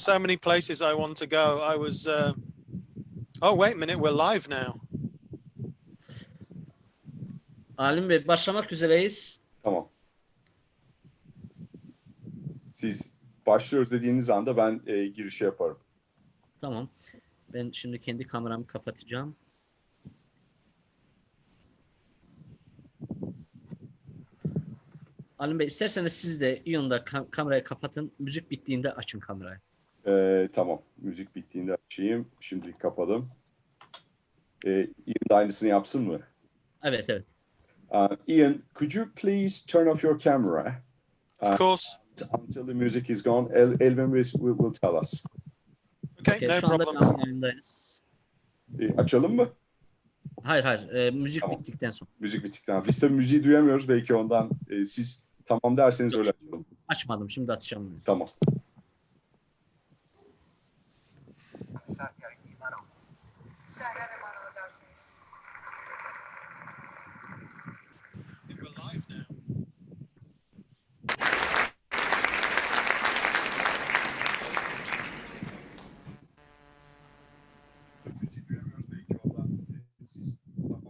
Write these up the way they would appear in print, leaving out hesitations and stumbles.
so many places I want to go. I was. Oh, wait a minute. We're live now. Alim Bey, başlamak üzereyiz. Tamam. Siz başlıyoruz dediğiniz anda ben girişi yaparım. Tamam. Ben şimdi kendi kameramı kapatacağım. Alim Bey, isterseniz siz de Ion'da kamerayı kapatın. Müzik bittiğinde açın kamerayı. Tamam. Müzik bittiğinde açayım. Şimdilik kapadım. Ian da aynısını yapsın mı? Evet, evet. Ian, could you please turn off your camera? Of course. Until the music is gone. Elvin will tell us. Okay, no Şu anda problem. canlı yayındayız. Açalım mı? Hayır. Müzik Tamam. bittikten sonra. Müzik bittikten sonra. Biz tabii müziği duyamıyoruz. Belki ondan siz tamam derseniz öyle açalım. Açmadım. Şimdi açacağım. Tamam. We're live now. Müziği duyamıyoruz. Belki ondan siz tamam.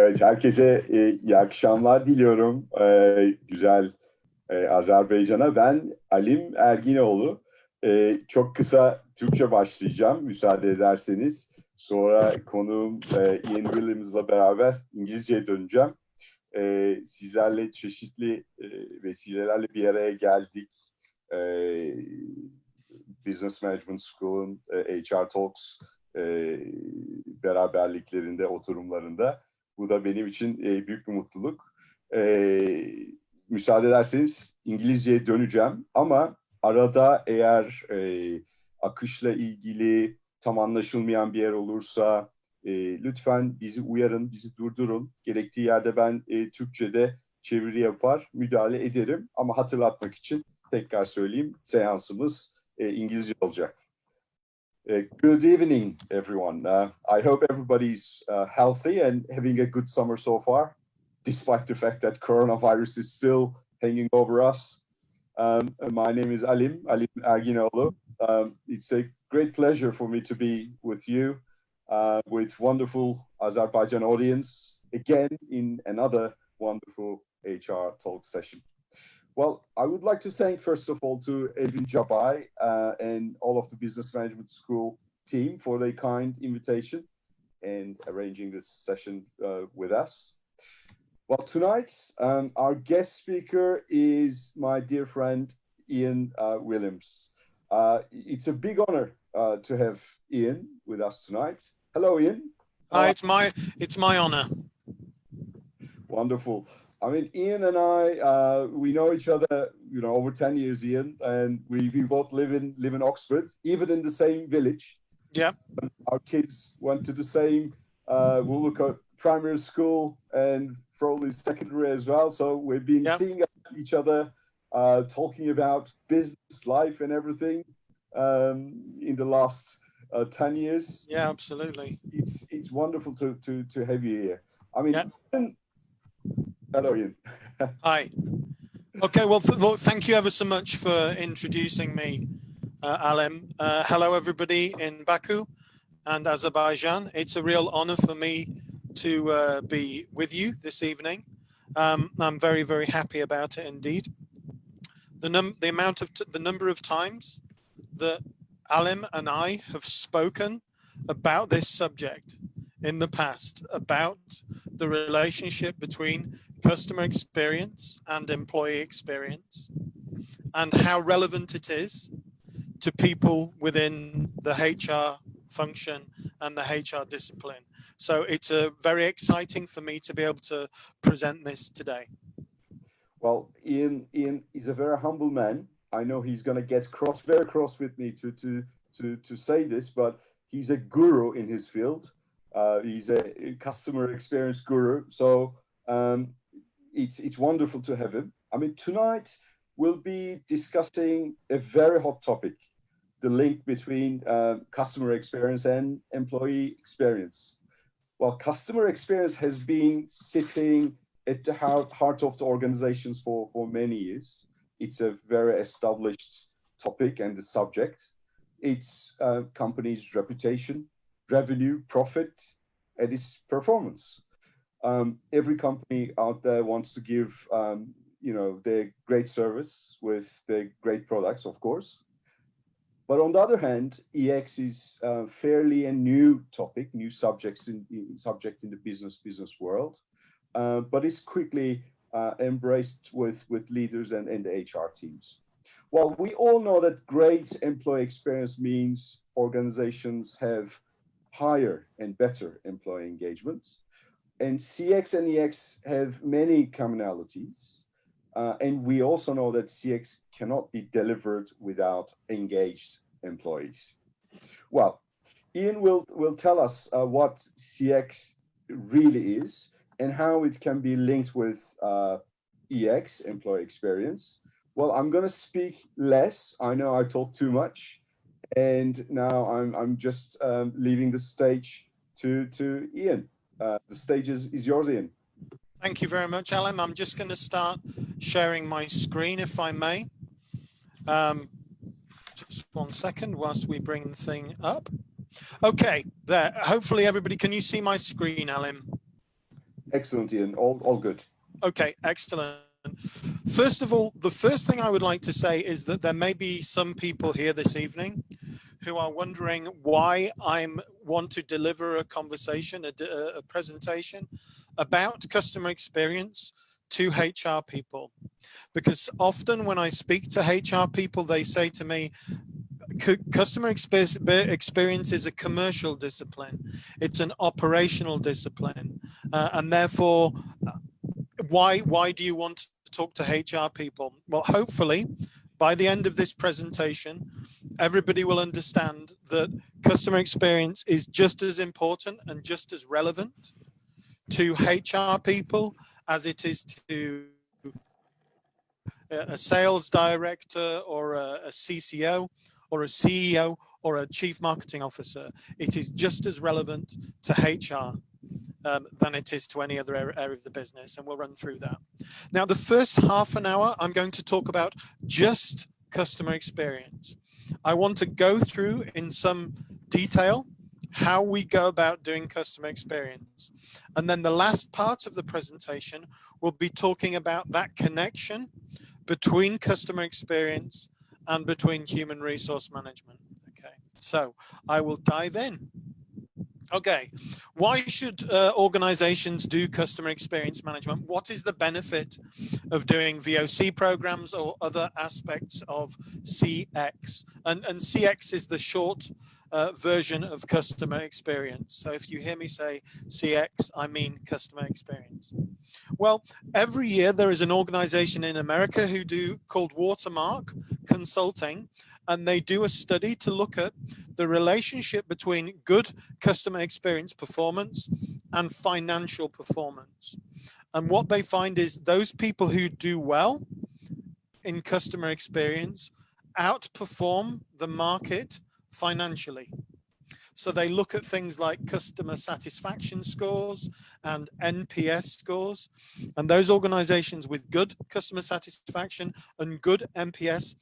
Evet, herkese iyi akşamlar diliyorum. Güzel Azerbaycan'a. Ben Alim Erginoğlu. Çok kısa Türkçe başlayacağım, müsaade ederseniz. Sonra konuğum Ian Williams'la beraber İngilizceye döneceğim. Sizlerle çeşitli vesilelerle bir araya geldik. E, Business Management School'un HR Talks beraberliklerinde, oturumlarında. Bu da benim için büyük bir mutluluk. Müsaade ederseniz İngilizceye döneceğim ama arada eğer akışla ilgili tam anlaşılmayan bir yer olursa lütfen bizi uyarın, bizi durdurun. Gerektiği yerde ben Türkçe'de çeviri yapar, müdahale ederim. Ama hatırlatmak için tekrar söyleyeyim, seansımız İngilizce olacak. Good evening, everyone. I hope everybody's healthy and having a good summer so far, despite the fact that coronavirus is still hanging over us. My name is Alim Erginoğlu. It's a great pleasure for me to be with you, with wonderful Azerbaijan audience, again in another wonderful HR talk session. Well, I would like to thank, first of all, to Edwin Jabai and all of the Business Management School team for their kind invitation and arranging this session with us. Well, tonight, our guest speaker is my dear friend, Ian Williams. It's a big honor to have Ian with us tonight. Hello, Ian. Hi, it's my honor. Wonderful. I mean, Ian and I, we know each other, over 10 years, Ian, and we both live in Oxford, even in the same village. Yeah. Our kids went to the same Woolwich primary school and probably secondary as well. So we've been seeing each other, talking about business, life, and everything in the last 10 years. Yeah, absolutely. It's wonderful to have you here. I mean, hello, Ian. Hi. Okay, well, thank you ever so much for introducing me, Alim. Hello, everybody in Baku and Azerbaijan. It's a real honor for me to be with you this evening. I'm very, very happy about it indeed. The number of times that Alim and I have spoken about this subject in the past, about the relationship between customer experience and employee experience, and how relevant it is to people within the HR function and the HR discipline. So it's very exciting for me to be able to present this today. Well, Ian is a very humble man. I know he's going to get very cross with me to say this, but he's a guru in his field. He's a customer experience guru. So it's wonderful to have him. I mean, tonight we'll be discussing a very hot topic, the link between customer experience and employee experience. Well, customer experience has been sitting at the heart of the organizations for many years. It's a very established topic and the subject. It's company's reputation, revenue, profit, and its performance. Every company out there wants to give, their great service with their great products, of course. But on the other hand, EX is fairly a new topic, new subject in the business world, but it's quickly embraced with leaders and the HR teams. Well, we all know that great employee experience means organizations have higher and better employee engagement. And CX and EX have many commonalities. And we also know that CX cannot be delivered without engaged employees. Well, Ian will tell us what CX really is and how it can be linked with EX, employee experience. Well, I'm going to speak less. I know I talk too much. And now I'm just leaving the stage to Ian. The stage is yours, Ian. Thank you very much, Alim. I'm just going to start sharing my screen, if I may. Just 1 second whilst we bring the thing up. Okay, there. Hopefully everybody, can you see my screen, Alim? Excellent, Ian. All good. Okay, excellent. First of all, the first thing I would like to say is that there may be some people here this evening who are wondering why I want to deliver a conversation, a presentation about customer experience to HR people. Because often when I speak to HR people, they say to me, customer experience is a commercial discipline. It's an operational discipline. And therefore, why do you want to talk to HR people? Well, hopefully, by the end of this presentation, everybody will understand that customer experience is just as important and just as relevant to HR people as it is to a sales director or a CCO or a CEO or a chief marketing officer. It is just as relevant to HR than it is to any other area of the business, and we'll run through that. Now, the first half an hour, I'm going to talk about just customer experience. I want to go through in some detail how we go about doing customer experience. And then the last part of the presentation will be talking about that connection between customer experience and between human resource management. Okay, so I will dive in. Okay, why should organizations do customer experience management? What is the benefit of doing VOC programs or other aspects of CX? And CX is the short version of customer experience. So if you hear me say CX, I mean customer experience. Well, every year there is an organization in America called Watermark Consulting, and they do a study to look at the relationship between good customer experience performance and financial performance. And what they find is those people who do well in customer experience outperform the market financially. So they look at things like customer satisfaction scores and NPS scores. And those organizations with good customer satisfaction and good NPS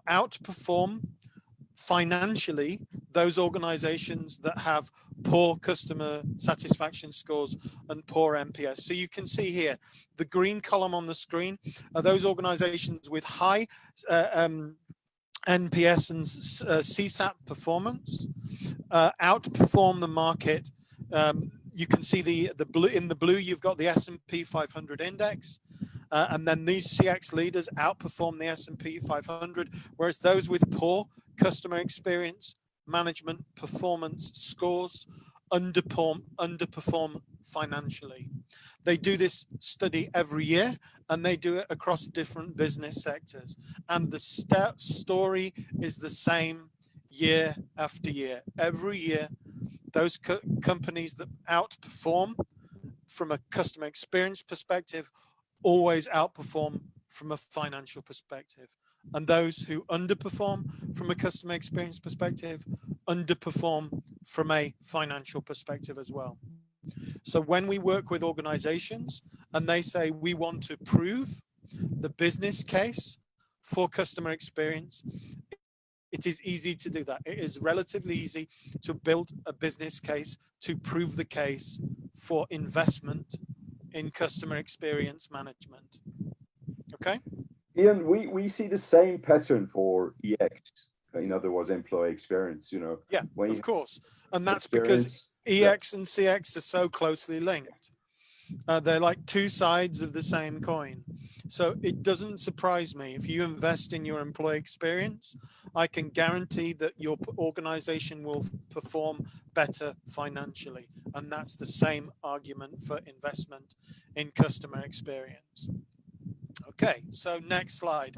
outperform financially those organizations that have poor customer satisfaction scores and poor NPS. So you can see here, the green column on the screen are those organizations with high NPS and CSAT performance outperform the market. You can see the blue, in the blue you've got the S&P 500 index, and then these CX leaders outperform the S&P 500, whereas those with poor customer experience management performance scores underperform financially. They do this study every year, and they do it across different business sectors. And the story is the same year after year. Every year, those companies that outperform from a customer experience perspective always outperform from a financial perspective. And those who underperform from a customer experience perspective underperform from a financial perspective as well. So when we work with organizations and they say we want to prove the business case for customer experience, it is easy to do that. It is relatively easy to build a business case to prove the case for investment in customer experience management. Okay? Ian, we see the same pattern for EX, in other words, employee experience, you know. Yeah, of course. And that's because EX and CX are so closely linked. They're like two sides of the same coin. So it doesn't surprise me if you invest in your employee experience, I can guarantee that your organization will perform better financially. And that's the same argument for investment in customer experience. Okay, so next slide.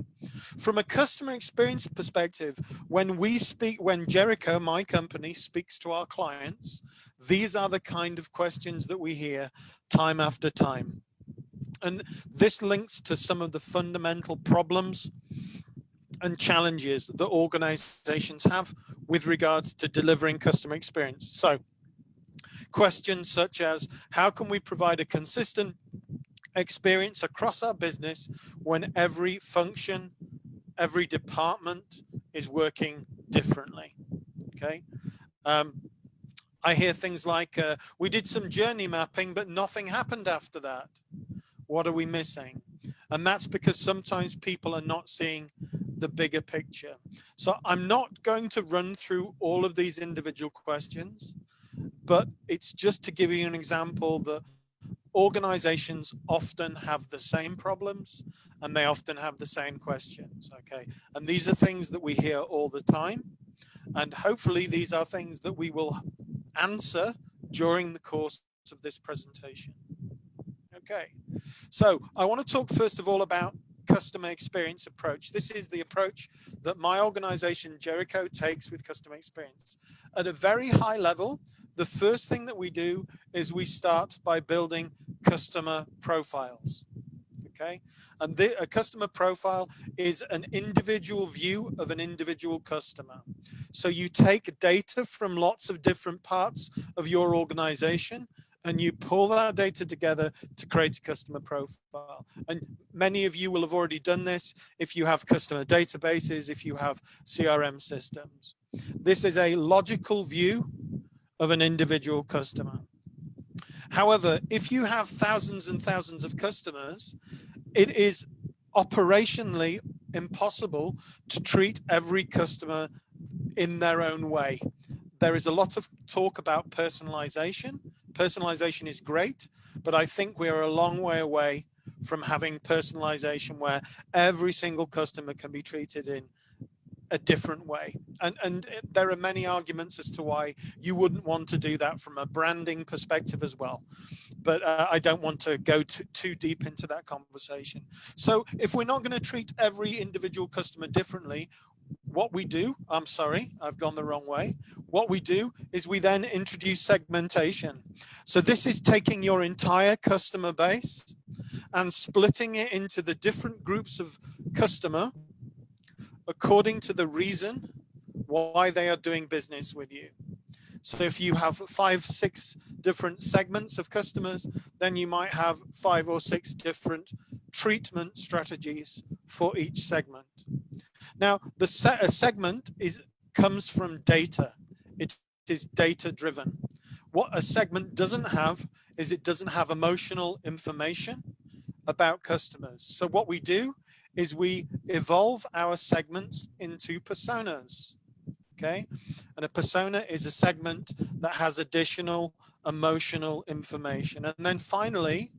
From a customer experience perspective, when Jericho, my company, speaks to our clients, these are the kind of questions that we hear time after time. And this links to some of the fundamental problems and challenges that organizations have with regards to delivering customer experience. So questions such as, how can we provide a consistent experience across our business when every function, every department is working differently? Okay. I hear things like, we did some journey mapping, but nothing happened after that. What are we missing? And that's because sometimes people are not seeing the bigger picture. So I'm not going to run through all of these individual questions, but it's just to give you an example that organizations often have the same problems and they often have the same questions, okay? And these are things that we hear all the time. And hopefully these are things that we will answer during the course of this presentation. Okay, so I want to talk first of all about customer experience approach. This is the approach that my organization, Jericho, takes with customer experience. At a very high level, the first thing that we do is we start by building customer profiles. Okay, and a customer profile is an individual view of an individual customer. So you take data from lots of different parts of your organization and you pull that data together to create a customer profile. And many of you will have already done this if you have customer databases, if you have CRM systems. This is a logical view of an individual customer. However, if you have thousands and thousands of customers, it is operationally impossible to treat every customer in their own way. There is a lot of talk about personalization. Personalization is great, but I think we are a long way away from having personalization where every single customer can be treated in a different way. And there are many arguments as to why you wouldn't want to do that from a branding perspective as well. But I don't want to go too deep into that conversation. So if we're not going to treat every individual customer differently, what we do, I'm sorry, I've gone the wrong way. What we do is we then introduce segmentation. So this is taking your entire customer base and splitting it into the different groups of customer according to the reason why they are doing business with you. So if you have 5, 6 different segments of customers, then you might have 5 or 6 different treatment strategies for each segment. Now, a segment comes from data. It is data driven. What a segment doesn't have is it doesn't have emotional information about customers. So what we do is we evolve our segments into personas, okay? And a persona is a segment that has additional emotional information. And then finally,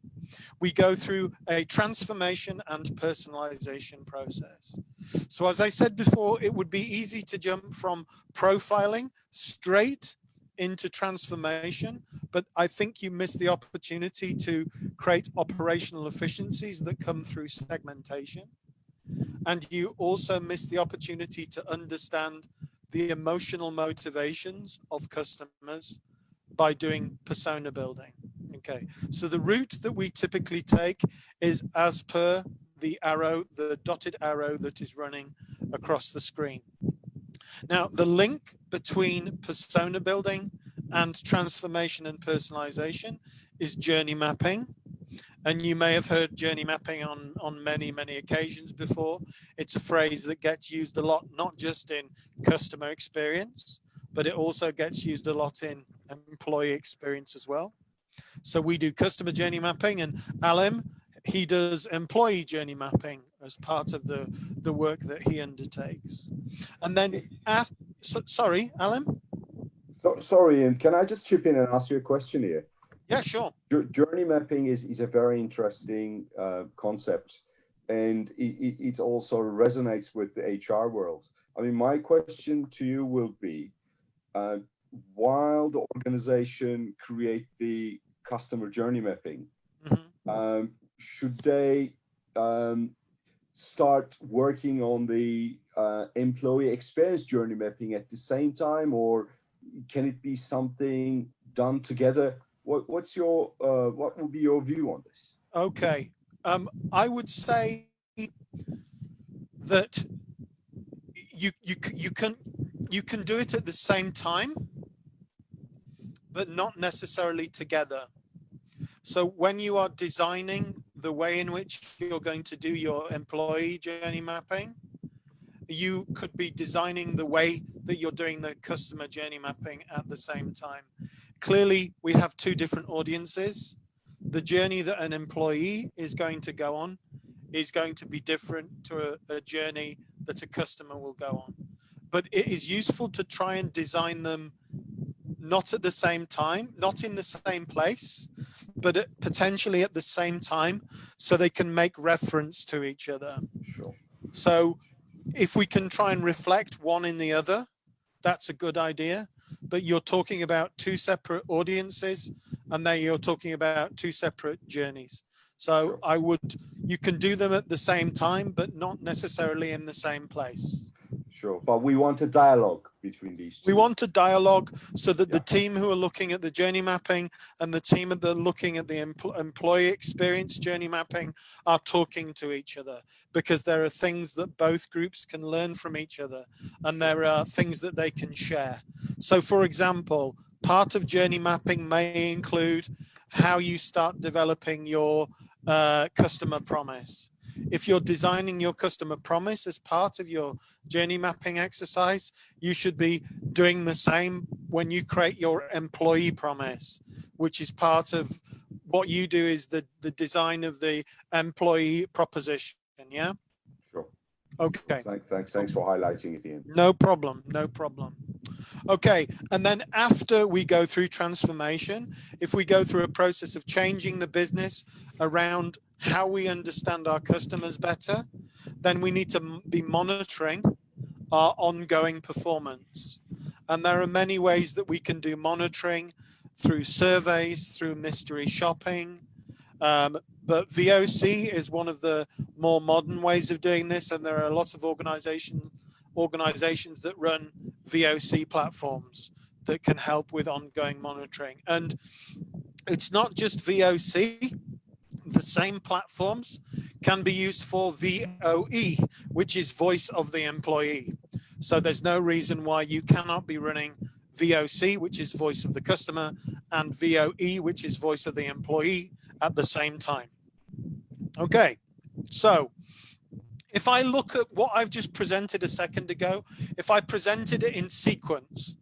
we go through a transformation and personalization process. So as I said before, it would be easy to jump from profiling straight into transformation, but I think you miss the opportunity to create operational efficiencies that come through segmentation. And you also miss the opportunity to understand the emotional motivations of customers by doing persona building. Okay, so the route that we typically take is as per the arrow, the dotted arrow that is running across the screen. Now, the link between persona building and transformation and personalization is journey mapping. And you may have heard journey mapping on many, many occasions before. It's a phrase that gets used a lot, not just in customer experience, but it also gets used a lot in employee experience as well. So we do customer journey mapping, and Alim, he does employee journey mapping as part of the work that he undertakes. And then, sorry, Alim? Sorry, Ian, can I just chip in and ask you a question here? Yeah, sure. Journey mapping is a very interesting concept, and it also resonates with the HR world. I mean, my question to you will be, while the organization create the customer journey mapping, should they start working on the employee experience journey mapping at the same time, or can it be something done together? What would be your view on this? Okay, I would say that you can do it at the same time, but not necessarily together. So when you are designing the way in which you're going to do your employee journey mapping, you could be designing the way that you're doing the customer journey mapping at the same time. Clearly, we have two different audiences. The journey that an employee is going to go on is going to be different to a journey that a customer will go on. But it is useful to try and design them not at the same time, not in the same place, but potentially at the same time, so they can make reference to each other. Sure. So if we can try and reflect one in the other, that's a good idea. But you're talking about two separate audiences, and then you're talking about two separate journeys. So Sure. you can do them at the same time, but not necessarily in the same place. Sure, but we want a dialogue between these two. We want a dialogue so that Yeah. the team who are looking at the journey mapping and the team that are looking at the employee experience journey mapping are talking to each other, because there are things that both groups can learn from each other, and there are things that they can share. So for example, part of journey mapping may include how you start developing your customer promise. If you're designing your customer promise as part of your journey mapping exercise, you should be doing the same when you create your employee promise, which is part of what you do, is the design of the employee proposition. Yeah. Sure. Okay. Thanks for highlighting it, Ian. No problem. No problem. Okay. And then after we go through transformation, if we go through a process of changing the business around how we understand our customers better, then we need to be monitoring our ongoing performance. And there are many ways that we can do monitoring: through surveys, through mystery shopping. But VOC is one of the more modern ways of doing this. And there are lots of organizations that run VOC platforms that can help with ongoing monitoring. And it's not just VOC. The same platforms can be used for VOE, which is voice of the employee. So there's no reason why you cannot be running VOC, which is voice of the customer, and VOE, which is voice of the employee, at the same time. Okay, so if I look at what I've just presented a second ago, if I presented it in sequence.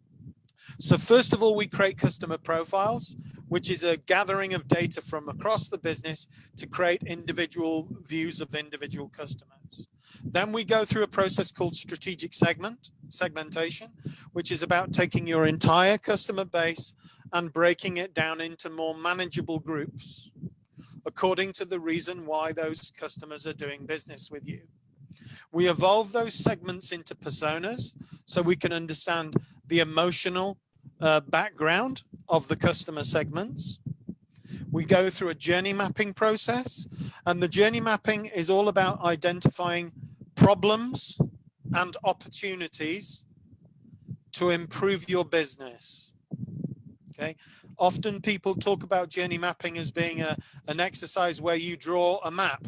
So first of all, we create customer profiles, which is a gathering of data from across the business to create individual views of individual customers. Then we go through a process called strategic segmentation, which is about taking your entire customer base and breaking it down into more manageable groups, according to the reason why those customers are doing business with you. We evolve those segments into personas so we can understand the emotional background of the customer segments. We go through a journey mapping process, and the journey mapping is all about identifying problems and opportunities to improve your business. Okay. Often people talk about journey mapping as being an exercise where you draw a map.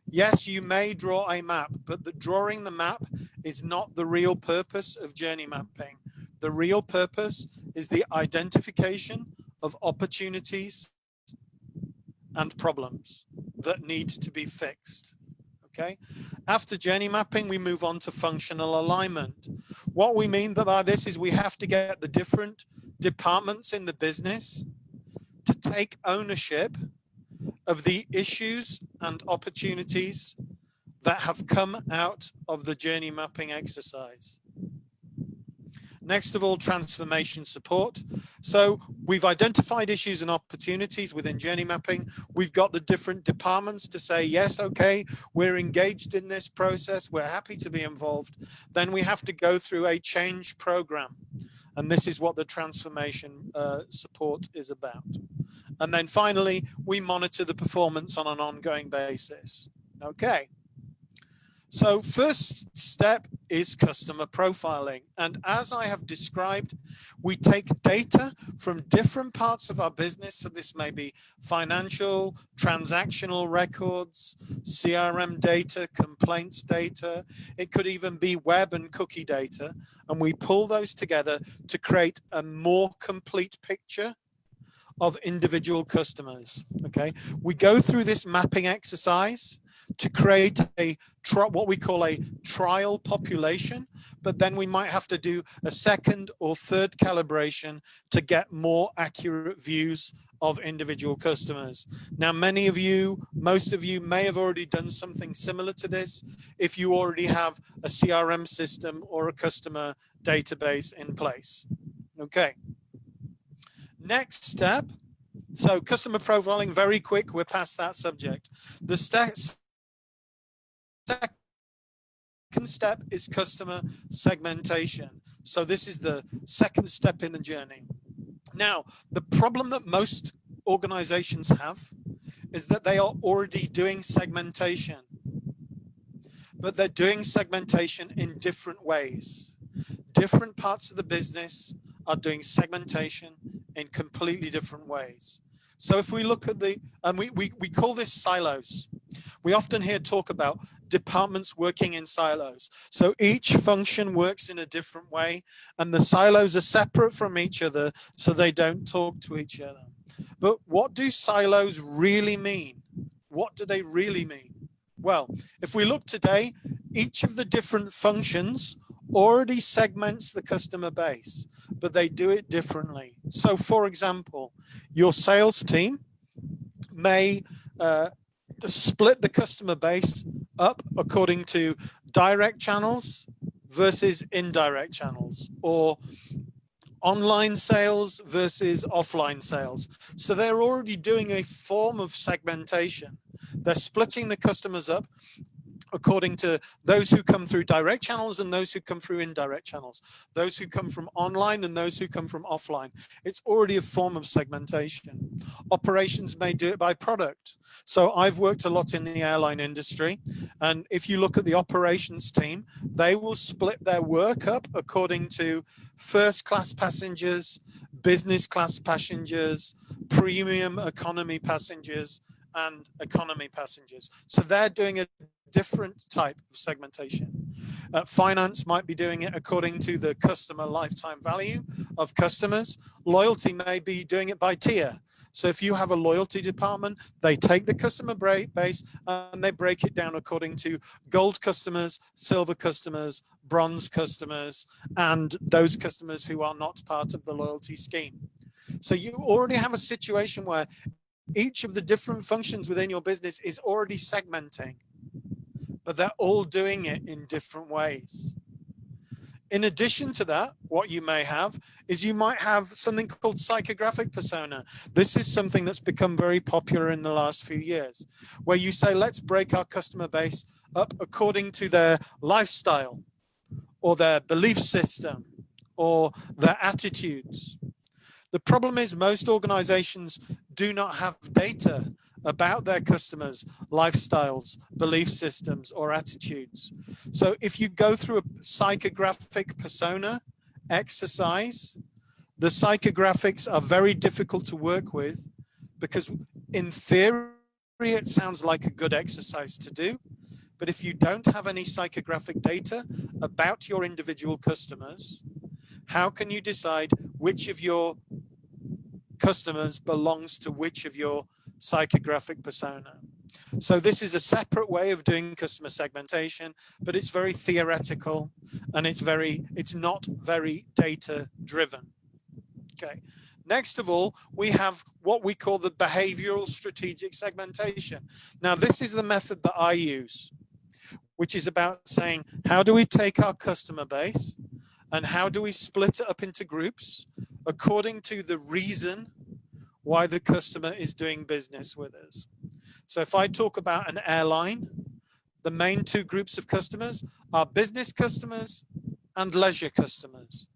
Yes, you may draw a map, but drawing the map is not the real purpose of journey mapping. The real purpose is the identification of opportunities and problems that need to be fixed. Okay. After journey mapping, we move on to functional alignment. What we mean by this is we have to get the different departments in the business to take ownership of the issues and opportunities that have come out of the journey mapping exercise. Next of all, transformation support. So we've identified issues and opportunities within journey mapping. We've got the different departments to say, yes, okay, we're engaged in this process. We're happy to be involved. Then we have to go through a change program. And this is what the transformation support is about. And then finally, we monitor the performance on an ongoing basis. Okay. So first step is customer profiling. And as I have described, we take data from different parts of our business. So this may be financial, transactional records, CRM data, complaints data. It could even be web and cookie data. And we pull those together to create a more complete picture of individual customers. Okay. We go through this mapping exercise to create what we call a trial population, but then we might have to do a second or third calibration to get more accurate views of individual customers. Now, most of you may have already done something similar to this if you already have a CRM system or a customer database in place. Okay. Next step. So customer profiling, very quick, we're past that subject. The second step is customer segmentation. So this is the second step in the journey. Now, the problem that most organizations have is that they are already doing segmentation, but they're doing segmentation in different ways. Different parts of the business are doing segmentation in completely different ways. So if we look at we call this silos. We often hear talk about departments working in silos. So each function works in a different way, and the silos are separate from each other, so they don't talk to each other. But what do silos really mean? What do they really mean? Well, if we look today, each of the different functions already segments the customer base, but they do it differently. So for example, your sales team may split the customer base up according to direct channels versus indirect channels, or online sales versus offline sales. So they're already doing a form of segmentation. They're splitting the customers up according to those who come through direct channels and those who come through indirect channels, those who come from online and those who come from offline. It's already a form of segmentation. Operations may do it by product. So I've worked a lot in the airline industry, and if you look at the operations team, they will split their work up according to first class passengers, business class passengers, premium economy passengers, and economy passengers. So they're doing a different type of segmentation. Finance might be doing it according to the customer lifetime value of customers. Loyalty may be doing it by tier. So if you have a loyalty department, they take the customer base and they break it down according to gold customers, silver customers, bronze customers, and those customers who are not part of the loyalty scheme. So you already have a situation where each of the different functions within your business is already segmenting, but they're all doing it in different ways. In addition to that, what you may have is you might have something called psychographic persona. This is something that's become very popular in the last few years, where you say, let's break our customer base up according to their lifestyle or their belief system or their attitudes. The problem is most organizations do not have data about their customers' lifestyles, belief systems, or attitudes. So if you go through a psychographic persona exercise, the psychographics are very difficult to work with because in theory, it sounds like a good exercise to do. But if you don't have any psychographic data about your individual customers, how can you decide which of your customers belongs to which of your psychographic persona? So this is a separate way of doing customer segmentation, but it's very theoretical and it's not very data driven. Okay. Next of all, we have what we call the behavioral strategic segmentation. Now, this is the method that I use, which is about saying, how do we take our customer base and how do we split it up into groups according to the reason why the customer is doing business with us? So if I talk about an airline, the main two groups of customers are business customers and leisure customers.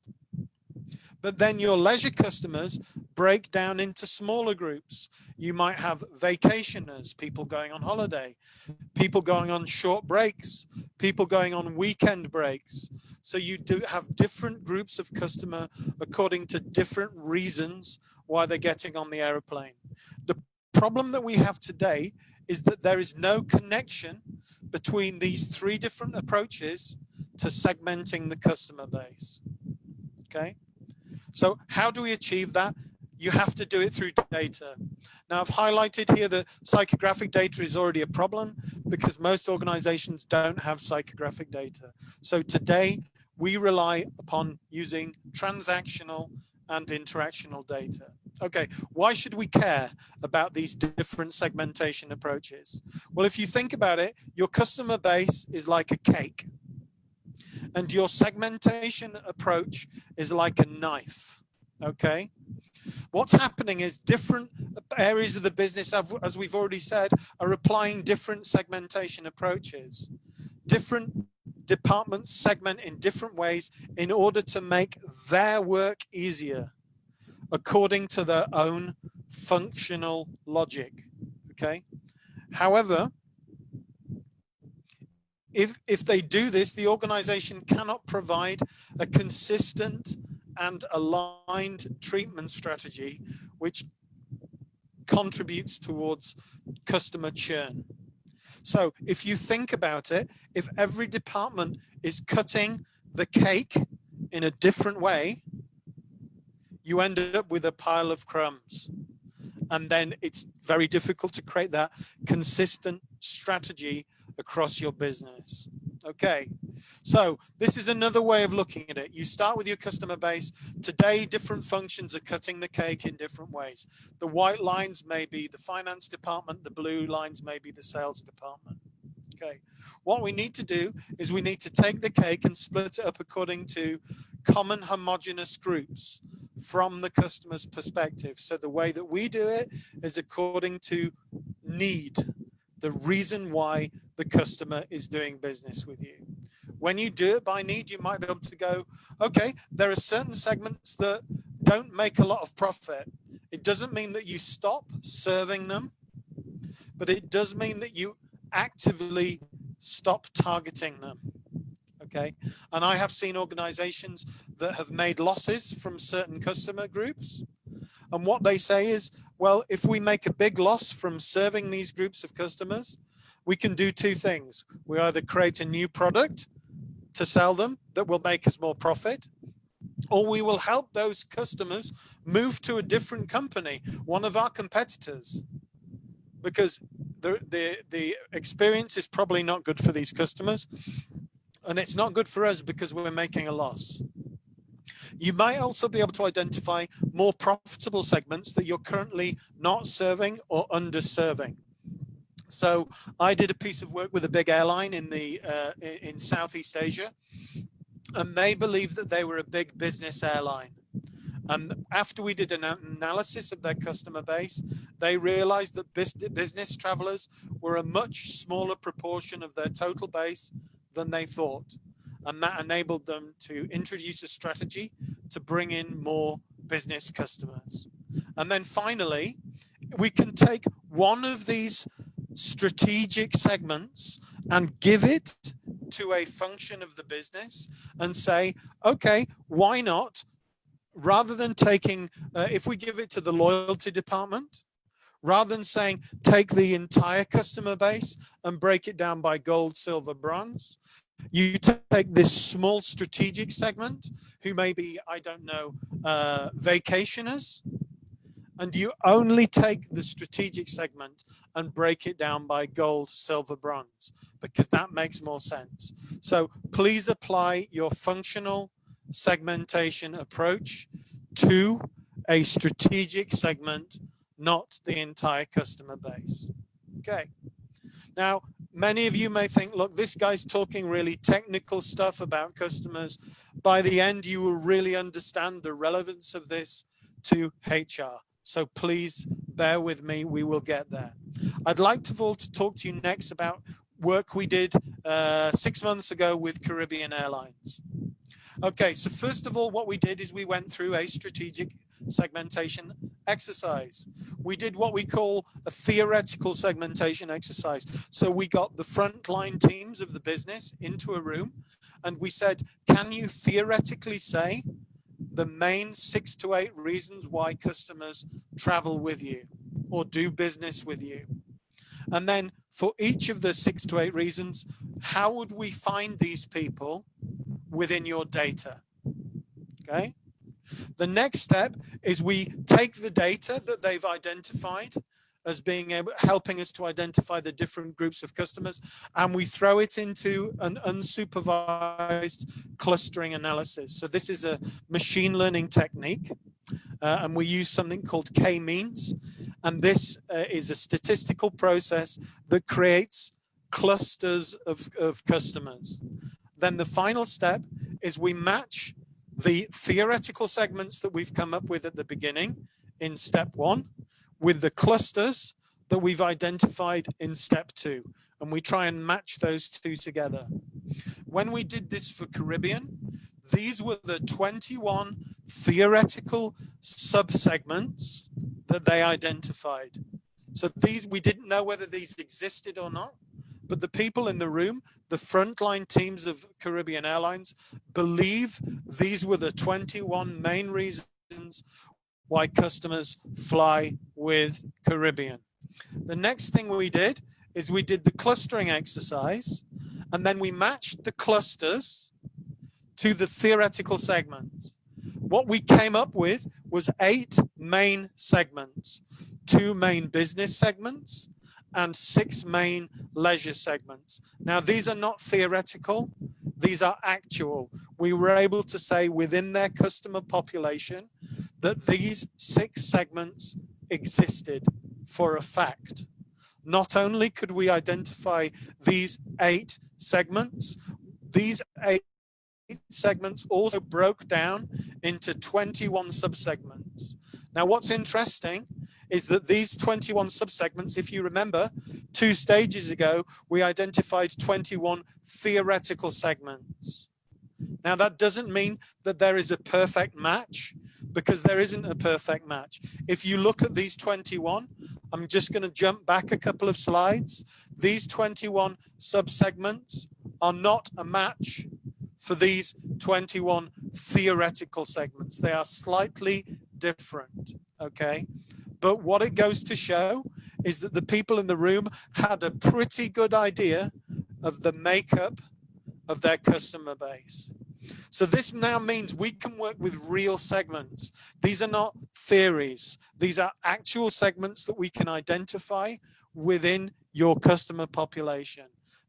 But then your leisure customers break down into smaller groups. You might have vacationers, people going on holiday, people going on short breaks, people going on weekend breaks. So you do have different groups of customer according to different reasons why they're getting on the airplane. The problem that we have today is that there is no connection between these three different approaches to segmenting the customer base. Okay? So how do we achieve that? you have to do it through data. Now, I've highlighted here that psychographic data is already a problem because most organizations don't have psychographic data. So today, we rely upon using transactional and interactional data. Okay, why should we care about these different segmentation approaches? Well, if you think about it, your customer base is like a cake, and your segmentation approach is like a knife, okay? What's happening is different areas of the business, as we've already said, are applying different segmentation approaches. Different departments segment in different ways in order to make their work easier according to their own functional logic, okay? However, if they do this, the organization cannot provide a consistent and aligned treatment strategy which contributes towards customer churn. So if you think about it, if every department is cutting the cake in a different way, you end up with a pile of crumbs. And then it's very difficult to create that consistent strategy across your business. Okay, so this is another way of looking at it. You start with your customer base. Today, different functions are cutting the cake in different ways. The white lines may be the finance department, the blue lines may be the sales department. Okay, what we need to do is we need to take the cake and split it up according to common homogeneous groups from the customer's perspective. So the way that we do it is according to need, the reason why the customer is doing business with you. When you do it by need, you might be able to go, okay, there are certain segments that don't make a lot of profit. It doesn't mean that you stop serving them, but it does mean that you actively stop targeting them. Okay, and I have seen organizations that have made losses from certain customer groups. And what they say is, well, if we make a big loss from serving these groups of customers, we can do two things. We either create a new product to sell them that will make us more profit, or we will help those customers move to a different company, one of our competitors, because the experience is probably not good for these customers. And it's not good for us because we're making a loss. You might also be able to identify more profitable segments that you're currently not serving or underserving. So I did a piece of work with a big airline in Southeast Asia, and they believed that they were a big business airline. And after we did an analysis of their customer base, they realized that business travelers were a much smaller proportion of their total base than they thought. And that enabled them to introduce a strategy to bring in more business customers. And then finally, we can take one of these strategic segments and give it to a function of the business and say, okay, why not? Rather than taking, if we give it to the loyalty department, rather than saying, take the entire customer base and break it down by gold, silver, bronze, you take this small strategic segment who may be, I don't know, vacationers, and you only take the strategic segment and break it down by gold, silver, bronze, because that makes more sense. So please apply your functional segmentation approach to a strategic segment, not the entire customer base. Okay. Now, many of you may think, look, this guy's talking really technical stuff about customers. By the end, you will really understand the relevance of this to HR. So please bear with me. We will get there. I'd like to talk to you next about work we did 6 months ago with Caribbean Airlines. Okay, so first of all, what we did is we went through a strategic segmentation exercise. We did what we call a theoretical segmentation exercise. So we got the frontline teams of the business into a room and we said, can you theoretically say the main 6 to 8 reasons why customers travel with you or do business with you? And then for each of the 6 to 8 reasons, how would we find these people within your data? Okay. The next step is we take the data that they've identified as being helping us to identify the different groups of customers, and we throw it into an unsupervised clustering analysis. So this is a machine learning technique, and we use something called k-means, and this is a statistical process that creates clusters of customers. Then the final step is we match the theoretical segments that we've come up with at the beginning in step 1 with the clusters that we've identified in step 2, and we try and match those two together. When we did this for Caribbean, these were the 21 theoretical subsegments that they identified. So these, we didn't know whether these existed or not, but the people in the room, the frontline teams of Caribbean Airlines, believe these were the 21 main reasons why customers fly with Caribbean. The next thing we did is we did the clustering exercise, and then we matched the clusters to the theoretical segments. What we came up with was 8 main segments, 2 main business segments, and 6 main leisure segments. Now, these are not theoretical, these are actual. We were able to say within their customer population that these 6 segments existed for a fact. Not only could we identify these 8 segments, these 8 segments also broke down into 21 subsegments. Now, what's interesting is that these 21 subsegments, if you remember, 2 stages ago, we identified 21 theoretical segments. Now, that doesn't mean that there is a perfect match, because there isn't a perfect match. If you look at these 21, I'm just going to jump back a couple of slides. These 21 subsegments are not a match for these 21 theoretical segments. They are slightly different, okay? But what it goes to show is that the people in the room had a pretty good idea of the makeup of their customer base. So this now means we can work with real segments. These are not theories. These are actual segments that we can identify within your customer population.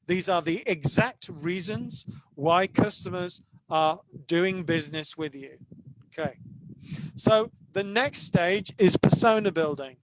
These are the exact reasons why customers are doing business with you. Okay. So the next stage is persona building.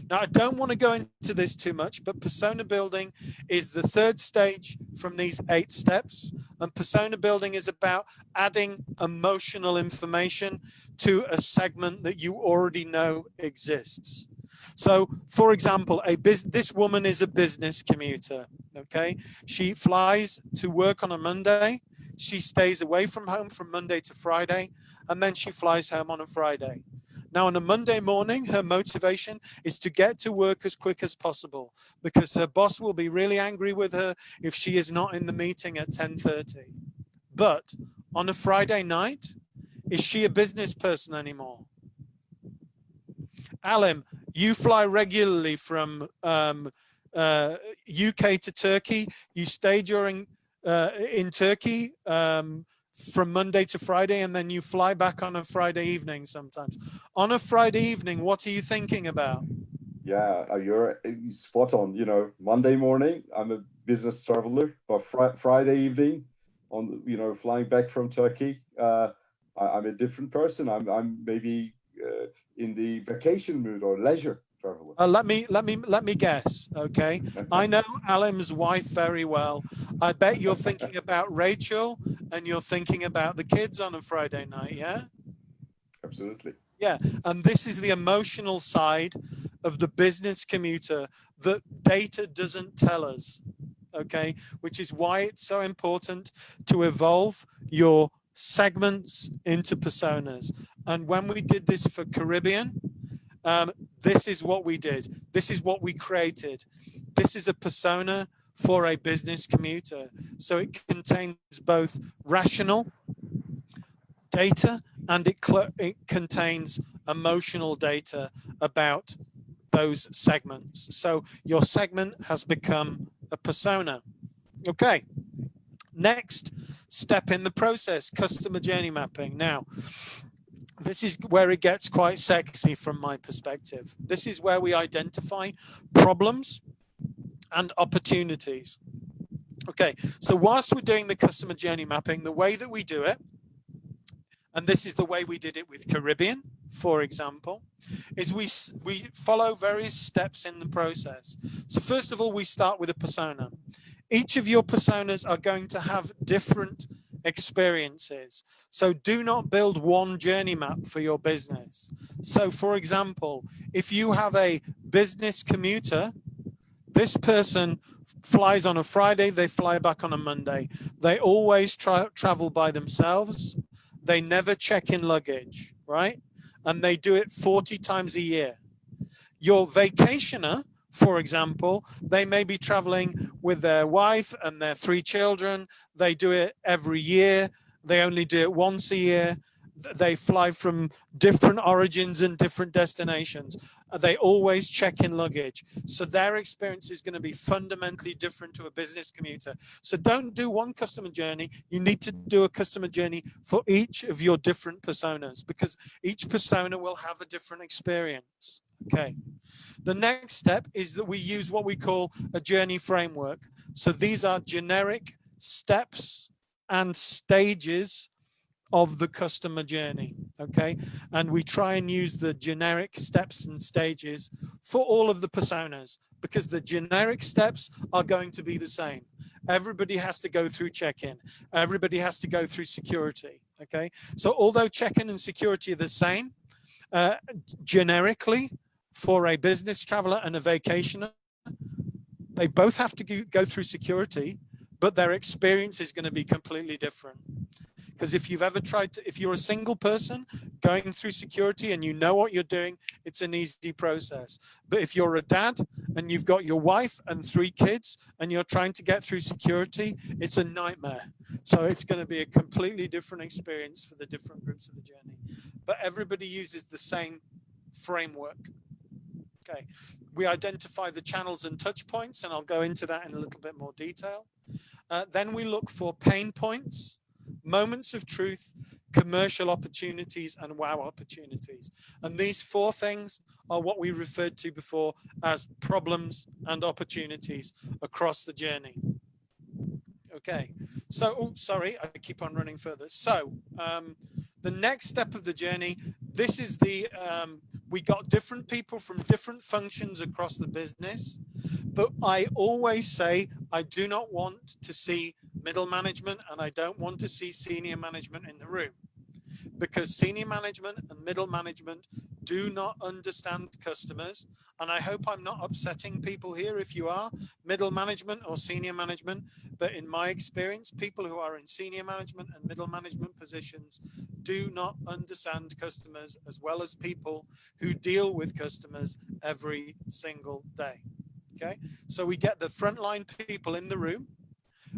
Now, I don't want to go into this too much, but persona building is the 3rd stage from these 8 steps. And persona building is about adding emotional information to a segment that you already know exists. So, for example, this woman is a business commuter, okay? She flies to work on a Monday. She stays away from home from Monday to Friday, and then she flies home on a Friday. Now, on a Monday morning, her motivation is to get to work as quick as possible, because her boss will be really angry with her if she is not in the meeting at 10:30. But on a Friday night, is she a business person anymore? Alim, you fly regularly from UK to Turkey. You stay in Turkey from Monday to Friday, and then you fly back on a Friday evening sometimes. On a Friday evening, what are you thinking about? Yeah, you're spot on. You know, Monday morning, I'm a business traveler, but Friday evening, flying back from Turkey, I'm a different person. I'm maybe in the vacation mood or leisure traveler. Let me guess. Okay, I know Alim's wife very well. I bet you're thinking about Rachel, and you're thinking about the kids on a Friday night. Yeah. Absolutely. Yeah, and this is the emotional side of the business commuter that data doesn't tell us, okay? Which is why it's so important to evolve your segments into personas. And when we did this for Caribbean, this is what we did. This is what we created. This is a persona for a business commuter. So it contains both rational data, and it contains emotional data about those segments. So your segment has become a persona. Okay. Next step in the process, customer journey mapping. Now, this is where it gets quite sexy from my perspective. This is where we identify problems and opportunities. Okay, so whilst we're doing the customer journey mapping, the way that we do it, and this is the way we did it with Caribbean, for example, is we follow various steps in the process. So first of all, we start with a persona. Each of your personas are going to have different experiences. So do not build one journey map for your business. So for example, if you have a business commuter, this person flies on a Friday, they fly back on a Monday. They always travel by themselves. They never check in luggage, right? And they do it 40 times a year. Your vacationer, for example, they may be traveling with their wife and their 3 children. They do it every year. They only do it once a year. They fly from different origins and different destinations. They always check in luggage. So their experience is going to be fundamentally different to a business commuter. So don't do one customer journey. You need to do a customer journey for each of your different personas, because each persona will have a different experience. Okay. The next step is that we use what we call a journey framework. So these are generic steps and stages of the customer journey, okay? And we try and use the generic steps and stages for all of the personas, because the generic steps are going to be the same. Everybody has to go through check-in. Everybody has to go through security, okay? So although check-in and security are the same, generically, for a business traveler and a vacationer, they both have to go through security, but their experience is going to be completely different. Because if you've ever tried to, if you're a single person going through security and you know what you're doing, it's an easy process. But if you're a dad and you've got your wife and 3 kids and you're trying to get through security, it's a nightmare. So it's going to be a completely different experience for the different groups of the journey. But everybody uses the same framework. Okay, we identify the channels and touch points, and I'll go into that in a little bit more detail. Then we look for pain points, moments of truth, commercial opportunities, and wow opportunities. And these 4 things are what we referred to before as problems and opportunities across the journey. Okay, so, oh, sorry, I keep on running further. So the next step of the journey, this is the, we got different people from different functions across the business, but I always say I do not want to see middle management and I don't want to see senior management in the room, because senior management and middle management do not understand customers. And I hope I'm not upsetting people here if you are middle management or senior management, but in my experience, people who are in senior management and middle management positions do not understand customers as well as people who deal with customers every single day. Okay, so we get the frontline people in the room.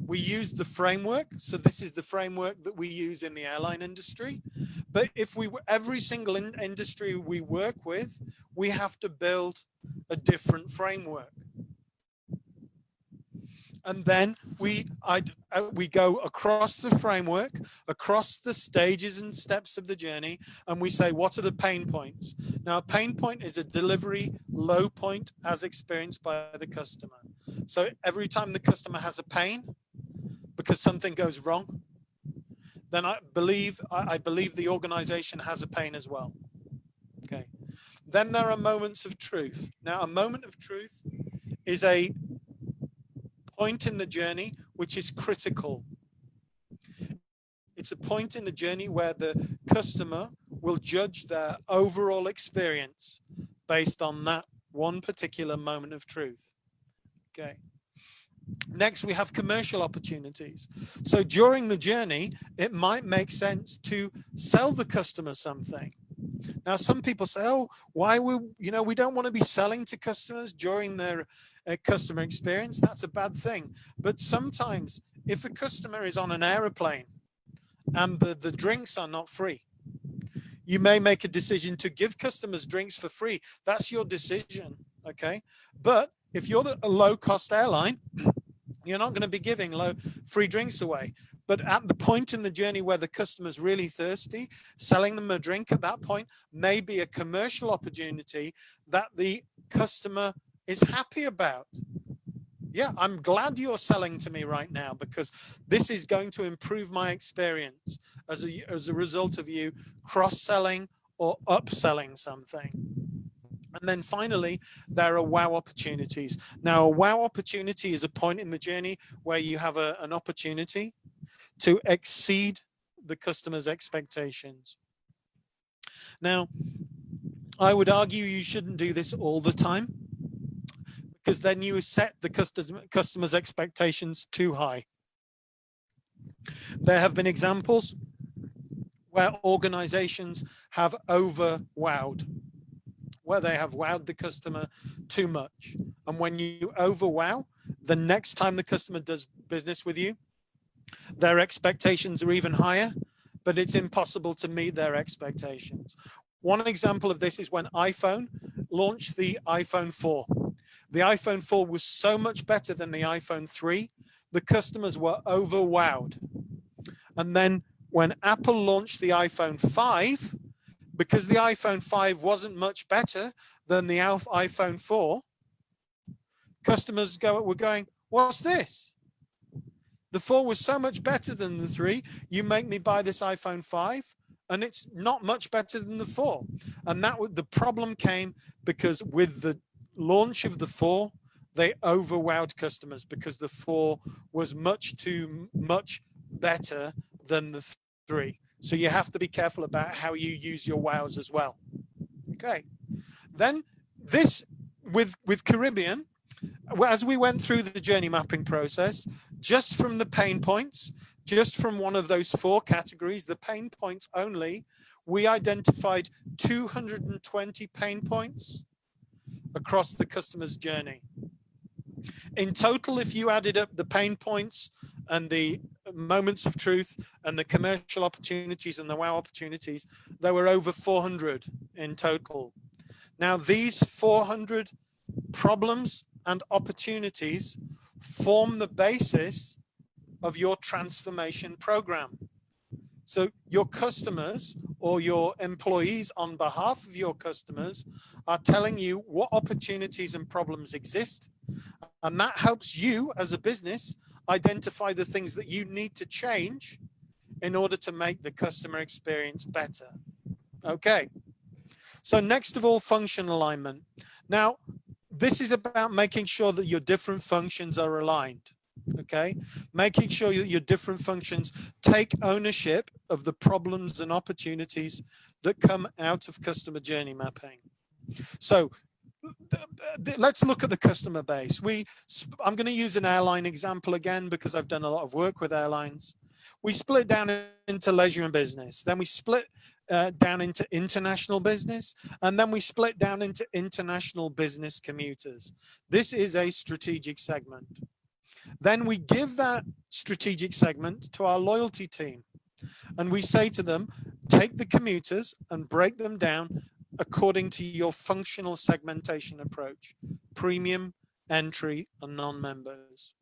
We use the framework. So this is the framework that we use in the airline industry. But if we, every single industry we work with, we have to build a different framework. And then we go across the framework, across the stages and steps of the journey, and we say, what are the pain points? Now, a pain point is a delivery low point as experienced by the customer. So every time the customer has a pain because something goes wrong, then I believe the organization has a pain as well. Okay. Then there are moments of truth. Now, a moment of truth is a point in the journey which is critical. It's a point in the journey where the customer will judge their overall experience based on that one particular moment of truth. Okay. Next, we have commercial opportunities. So during the journey, it might make sense to sell the customer something. Now, some people say, oh, why we don't want to be selling to customers during their customer experience. That's a bad thing. But sometimes if a customer is on an airplane and the drinks are not free, you may make a decision to give customers drinks for free. That's your decision, okay? But if you're a low-cost airline You're not going to be giving free drinks away. But at the point in the journey where the customer's really thirsty, selling them a drink at that point may be a commercial opportunity that the customer is happy about. Yeah, I'm glad you're selling to me right now because this is going to improve my experience as a result of you cross-selling or upselling something. And then finally, there are wow opportunities. Now, a wow opportunity is a point in the journey where you have an opportunity to exceed the customer's expectations. Now, I would argue you shouldn't do this all the time, because then you set the customer's expectations too high. There have been examples where organizations have over-wowed, where they have wowed the customer too much. And when you over-wow, the next time the customer does business with you, their expectations are even higher, but it's impossible to meet their expectations. One example of this is when iPhone launched the iPhone 4. The iPhone 4 was so much better than the iPhone 3, the customers were over-wowed. And then when Apple launched the iPhone 5, because the iPhone 5 wasn't much better than the iPhone 4, customers were going, what's this? The 4 was so much better than the 3. You make me buy this iPhone 5, and it's not much better than the 4. And the problem came because with the launch of the 4, they overwowed customers because the 4 was much better than the 3. So you have to be careful about how you use your wows as well. Okay. Then this with Caribbean, as we went through the journey mapping process, just from the pain points, just from one of those 4 categories, the pain points only, we identified 220 pain points across the customer's journey. In total, if you added up the pain points and the moments of truth and the commercial opportunities and the wow opportunities, there were over 400 in total. Now, these 400 problems and opportunities form the basis of your transformation program. So your customers or your employees on behalf of your customers are telling you what opportunities and problems exist. And that helps you as a business identify the things that you need to change in order to make the customer experience better. Okay. So next of all, function alignment. Now, this is about making sure that your different functions are aligned. Okay, making sure that your different functions take ownership of the problems and opportunities that come out of customer journey mapping. So let's look at the customer base. I'm going to use an airline example again because I've done a lot of work with airlines. We split down into leisure and business. Then we split down into international business. And then we split down into international business commuters. This is a strategic segment. Then we give that strategic segment to our loyalty team. And we say to them, take the commuters and break them down according to your functional segmentation approach, premium, entry, and non-members.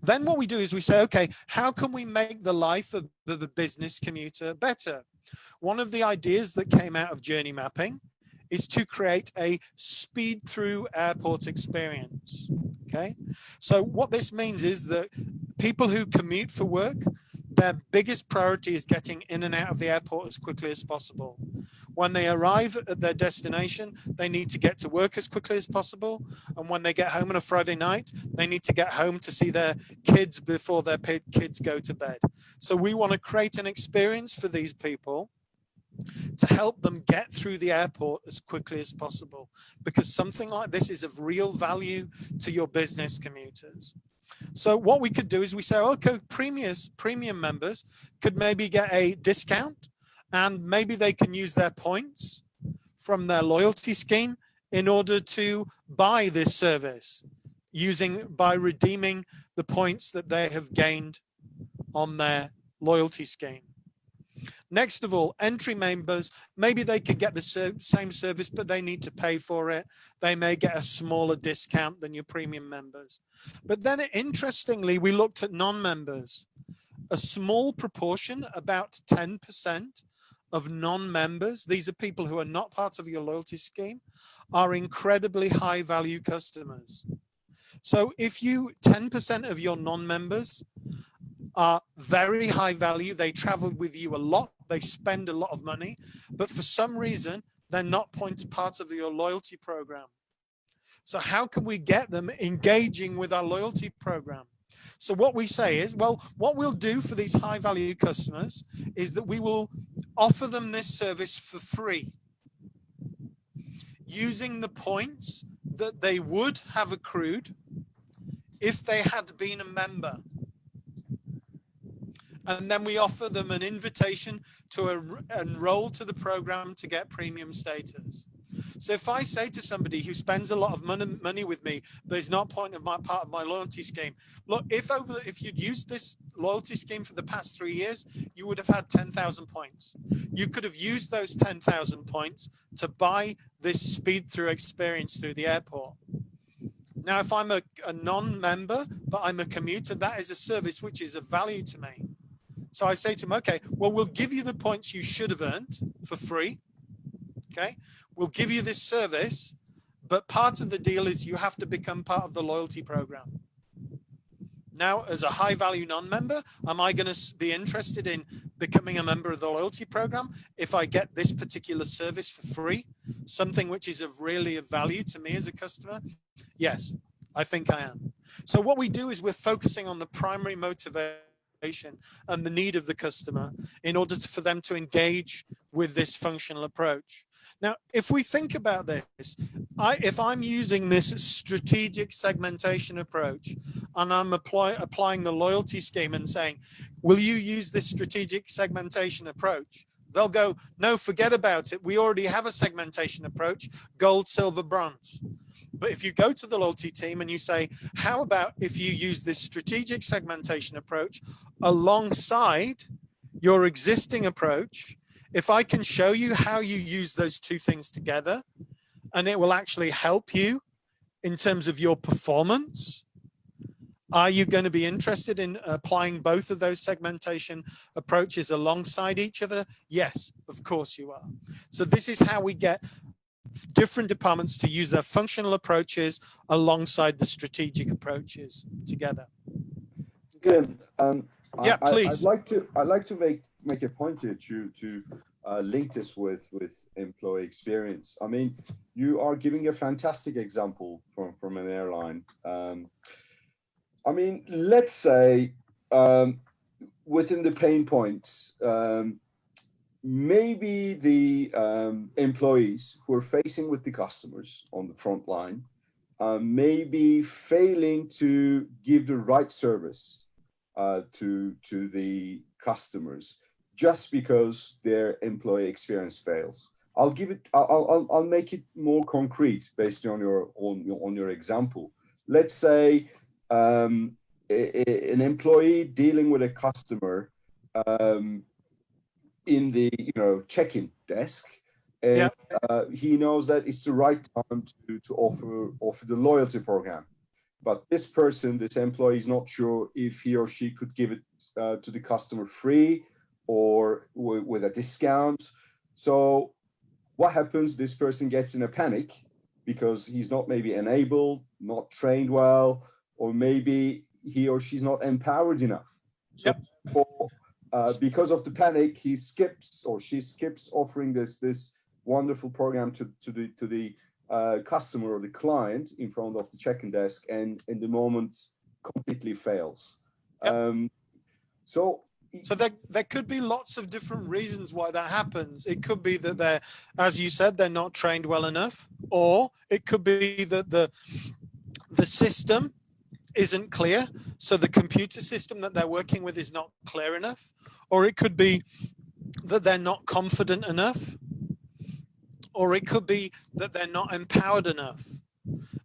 Then what we do is we say, okay, how can we make the life of the business commuter better? One of the ideas that came out of journey mapping is to create a speed through airport experience. Okay, so what this means is that people who commute for work, their biggest priority is getting in and out of the airport as quickly as possible. When they arrive at their destination, they need to get to work as quickly as possible. And when they get home on a Friday night, they need to get home to see their kids before their kids go to bed. So we want to create an experience for these people to help them get through the airport as quickly as possible, because something like this is of real value to your business commuters. So what we could do is we say, okay, premium members could maybe get a discount, and maybe they can use their points from their loyalty scheme in order to buy this service by redeeming the points that they have gained on their loyalty scheme. Next of all, entry members, maybe they could get the same service, but they need to pay for it. They may get a smaller discount than your premium members. But then interestingly, we looked at non-members. A small proportion, about 10% of non-members, these are people who are not part of your loyalty scheme, are incredibly high value customers. So if you, 10% of your non-members are very high value, they travel with you a lot, they spend a lot of money, but for some reason, they're not part of your loyalty program. So how can we get them engaging with our loyalty program? So what we say is, well, what we'll do for these high value customers is that we will offer them this service for free, using the points that they would have accrued if they had been a member. And then we offer them an invitation to enroll to the program to get premium status. So if I say to somebody who spends a lot of money with me, but is not part of my loyalty scheme, look, if you'd used this loyalty scheme for the past 3 years, you would have had 10,000 points. You could have used those 10,000 points to buy this speed through experience through the airport. Now, if I'm a non-member, but I'm a commuter, that is a service which is of value to me. So I say to them, okay, well, we'll give you the points you should have earned for free. Okay, we'll give you this service, but part of the deal is you have to become part of the loyalty program. Now, as a high value non-member, am I going to be interested in becoming a member of the loyalty program if I get this particular service for free, something which is of really of value to me as a customer? Yes, I think I am. So what we do is we're focusing on the primary motivation and the need of the customer in order for them to engage with this functional approach. Now, if we think about this, if I'm using this strategic segmentation approach and I'm applying the loyalty scheme and saying, will you use this strategic segmentation approach? They'll go, no, forget about it. We already have a segmentation approach, gold, silver, bronze. But if you go to the loyalty team and you say, how about if you use this strategic segmentation approach alongside your existing approach, if I can show you how you use those two things together, and it will actually help you in terms of your performance, are you going to be interested in applying both of those segmentation approaches alongside each other? Yes, of course you are. So this is how we get different departments to use their functional approaches alongside the strategic approaches together. Okay. Yeah, please. I'd like to make a point here to link this with employee experience. I mean, you are giving a fantastic example from an airline. I mean, let's say within the pain points, maybe the employees who are facing with the customers on the front line may be failing to give the right service to the customers just because their employee experience fails. I'll make it more concrete based on your example. Let's say an employee dealing with a customer in the check-in desk, and he knows that it's the right time to offer the loyalty program, but this employee is not sure if he or she could give it to the customer free or with a discount. So what happens? This person gets in a panic because he's not maybe enabled, not trained well, or maybe he or she's not empowered enough. So because of the panic, he skips or she skips offering this wonderful program to the customer or the client in front of the check-in desk, and in the moment completely fails. So there could be lots of different reasons why that happens. It could be that they're, as you said, they're not trained well enough, or it could be that the system isn't clear, so the computer system that they're working with is not clear enough, or it could be that they're not confident enough, or it could be that they're not empowered enough.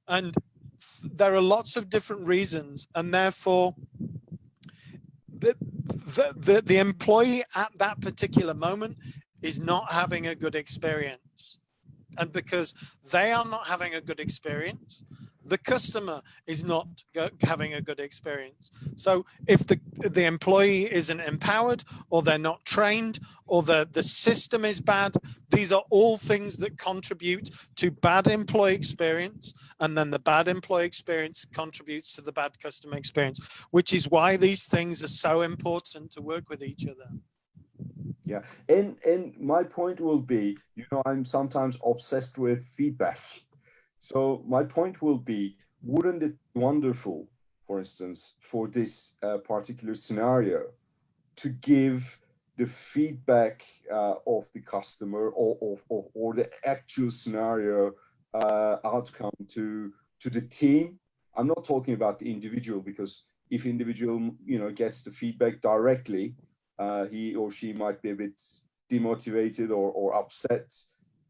And there are lots of different reasons, and therefore the employee at that particular moment is not having a good experience. And because they are not having a good experience, the customer is not having a good experience. So if the employee isn't empowered, or they're not trained, or the system is bad, these are all things that contribute to bad employee experience. And then the bad employee experience contributes to the bad customer experience, which is why these things are so important to work with each other. Yeah, and my point will be, you know, I'm sometimes obsessed with feedback. So my point will be, wouldn't it be wonderful, for instance, for this particular scenario, to give the feedback of the customer, or the actual scenario outcome to the team? I'm not talking about the individual, because if individual, you know, gets the feedback directly, he or she might be a bit demotivated or upset.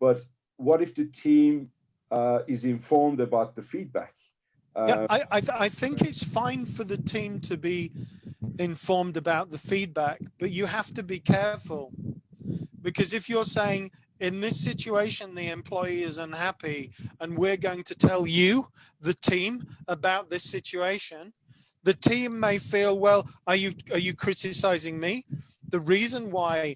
But what if the team is informed about the feedback? Yeah, I think it's fine for the team to be informed about the feedback, but you have to be careful, because if you're saying, in this situation, the employee is unhappy, and we're going to tell you, the team, about this situation, the team may feel, well, are you criticizing me? The reason why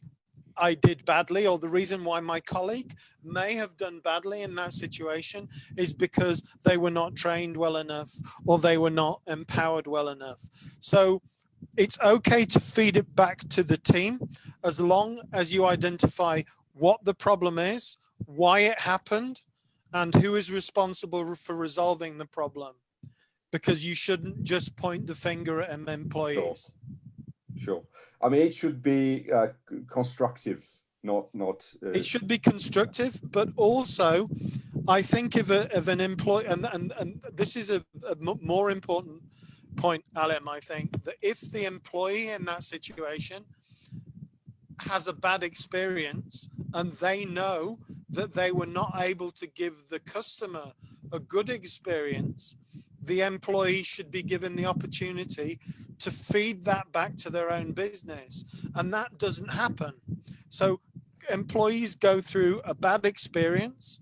I did badly, or the reason why my colleague may have done badly in that situation, is because they were not trained well enough, or they were not empowered well enough. So it's okay to feed it back to the team, as long as you identify what the problem is, why it happened, and who is responsible for resolving the problem. Because you shouldn't just point the finger at employees. Sure. I mean, it should be constructive, not. It should be constructive, but also, I think of an employee, and this is a more important point, Alem. I think that if the employee in that situation has a bad experience, and they know that they were not able to give the customer a good experience, the employee should be given the opportunity to feed that back to their own business. And that doesn't happen. So employees go through a bad experience,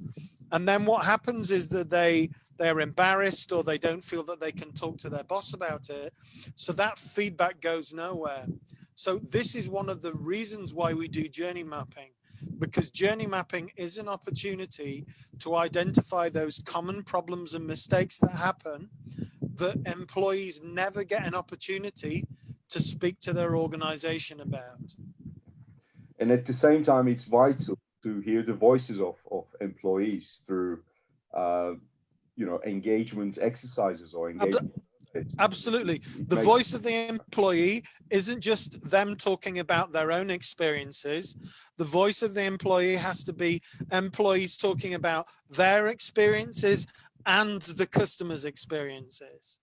and then what happens is that they're embarrassed, or they don't feel that they can talk to their boss about it. So that feedback goes nowhere. So this is one of the reasons why we do journey mapping, because journey mapping is an opportunity to identify those common problems and mistakes that happen, that employees never get an opportunity to speak to their organization about. And at the same time, it's vital to hear the voices of employees through, you know, engagement exercises or engagement. Absolutely. The voice of the employee isn't just them talking about their own experiences. The voice of the employee has to be employees talking about their experiences and the customer's experiences.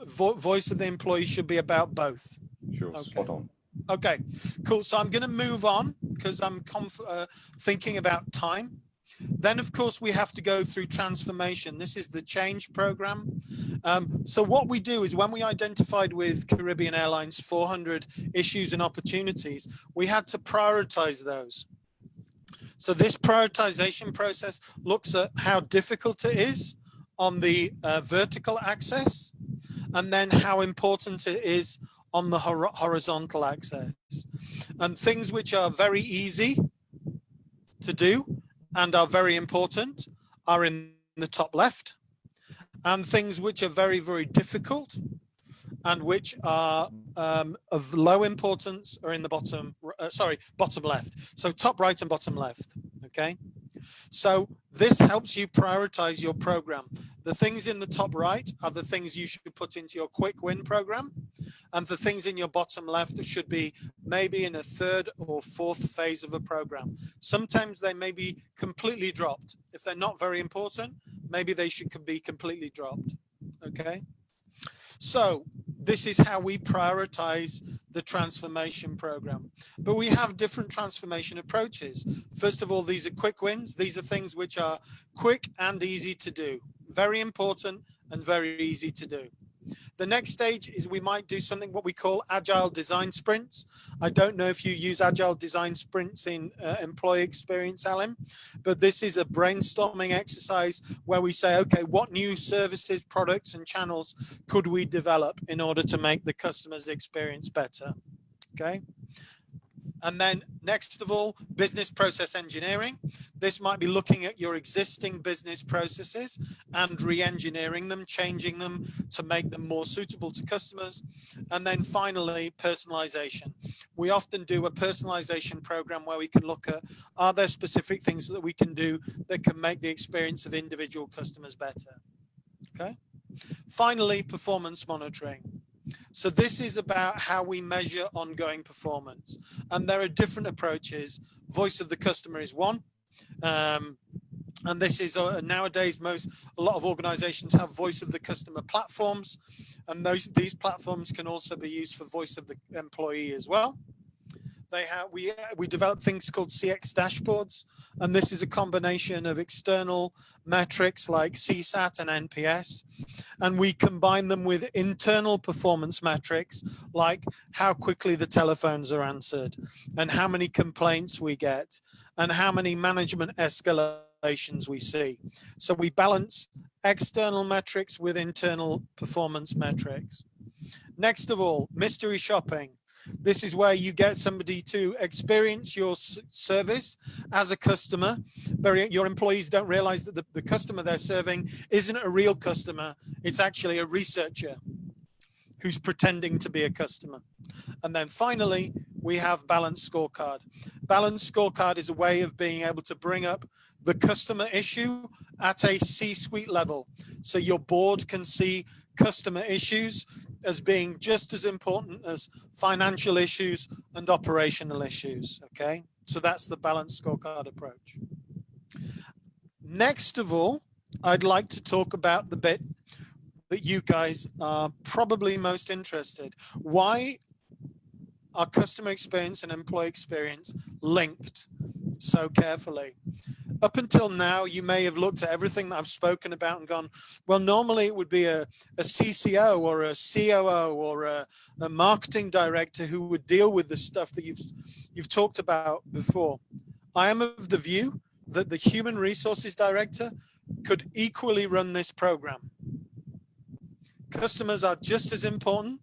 Voice of the employee should be about both. Sure, okay. Spot on. Okay, cool. So I'm going to move on, because I'm thinking about time. Then, of course, we have to go through transformation. This is the change program. So what we do is, when we identified with Caribbean Airlines 400 issues and opportunities, we had to prioritize those. So this prioritization process looks at how difficult it is on the vertical axis, and then how important it is on the horizontal axis. And things which are very easy to do and are very important are in the top left, and things which are very, very difficult and which are of low importance are in the bottom left. So top right and bottom left, okay? So this helps you prioritize your program. The things in the top right are the things you should put into your quick win program, and the things in your bottom left should be maybe in a third or fourth phase of a program. Sometimes they may be completely dropped. If they're not very important, maybe they should be completely dropped, okay? So this is how we prioritize the transformation program. But we have different transformation approaches. First of all, these are quick wins. These are things which are quick and easy to do. Very important and very easy to do. The next stage is we might do something what we call agile design sprints. I don't know if you use agile design sprints in employee experience, Alan, but this is a brainstorming exercise where we say, okay, what new services, products, and channels could we develop in order to make the customer's experience better? Okay. And then next of all, business process engineering. This might be looking at your existing business processes and re-engineering them, changing them to make them more suitable to customers. And then finally, personalization. We often do a personalization program where we can look at, are there specific things that we can do that can make the experience of individual customers better? Okay. Finally, performance monitoring. So this is about how we measure ongoing performance. And there are different approaches. Voice of the customer is one. And this is nowadays, a lot of organizations have voice of the customer platforms. And these platforms can also be used for voice of the employee as well. We develop things called CX dashboards, and this is a combination of external metrics like CSAT and NPS, and we combine them with internal performance metrics like how quickly the telephones are answered, and how many complaints we get, and how many management escalations we see. So we balance external metrics with internal performance metrics. Next of all, mystery shopping. This is where you get somebody to experience your service as a customer, but your employees don't realize that the customer they're serving isn't a real customer. It's actually a researcher who's pretending to be a customer. And then finally, we have balanced scorecard. Balanced scorecard is a way of being able to bring up the customer issue at a C-suite level. So your board can see customer issues as being just as important as financial issues and operational issues, okay? So that's the balanced scorecard approach. Next of all, I'd like to talk about the bit that you guys are probably most interested. Why are customer experience and employee experience linked so carefully? Up until now, you may have looked at everything that I've spoken about and gone, well, normally it would be a CCO or a COO or a marketing director who would deal with the stuff that you've talked about before. I am of the view that the human resources director could equally run this program. Customers are just as important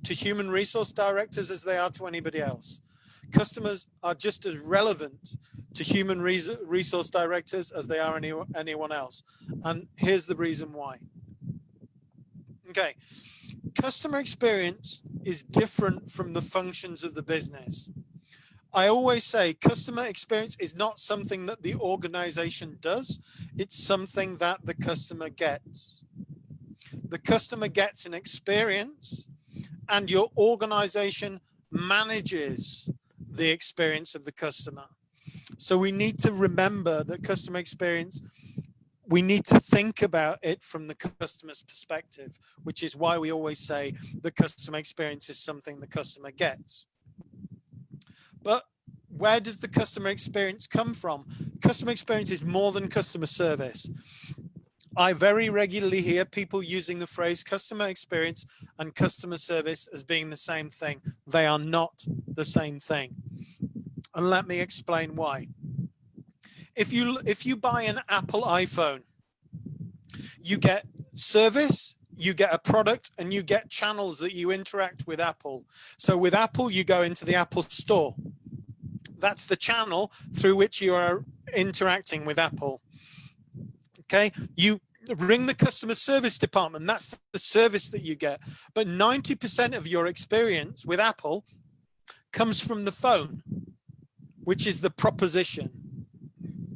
to human resource directors as they are to anybody else. Customers are just as relevant to human resource directors as they are anyone else. And here's the reason why. Okay, customer experience is different from the functions of the business. I always say customer experience is not something that the organization does. It's something that the customer gets. The customer gets an experience and your organization manages the experience of the customer. So we need to remember that customer experience, we need to think about it from the customer's perspective, which is why we always say the customer experience is something the customer gets. But where does the customer experience come from? Customer experience is more than customer service. I very regularly hear people using the phrase customer experience and customer service as being the same thing. They are not the same thing. And let me explain why. If you buy an Apple iPhone, you get service, you get a product, and you get channels that you interact with Apple. So with Apple, you go into the Apple Store. That's the channel through which you are interacting with Apple. Okay, you ring the customer service department. That's the service that you get. But 90% of your experience with Apple comes from the phone, which is the proposition.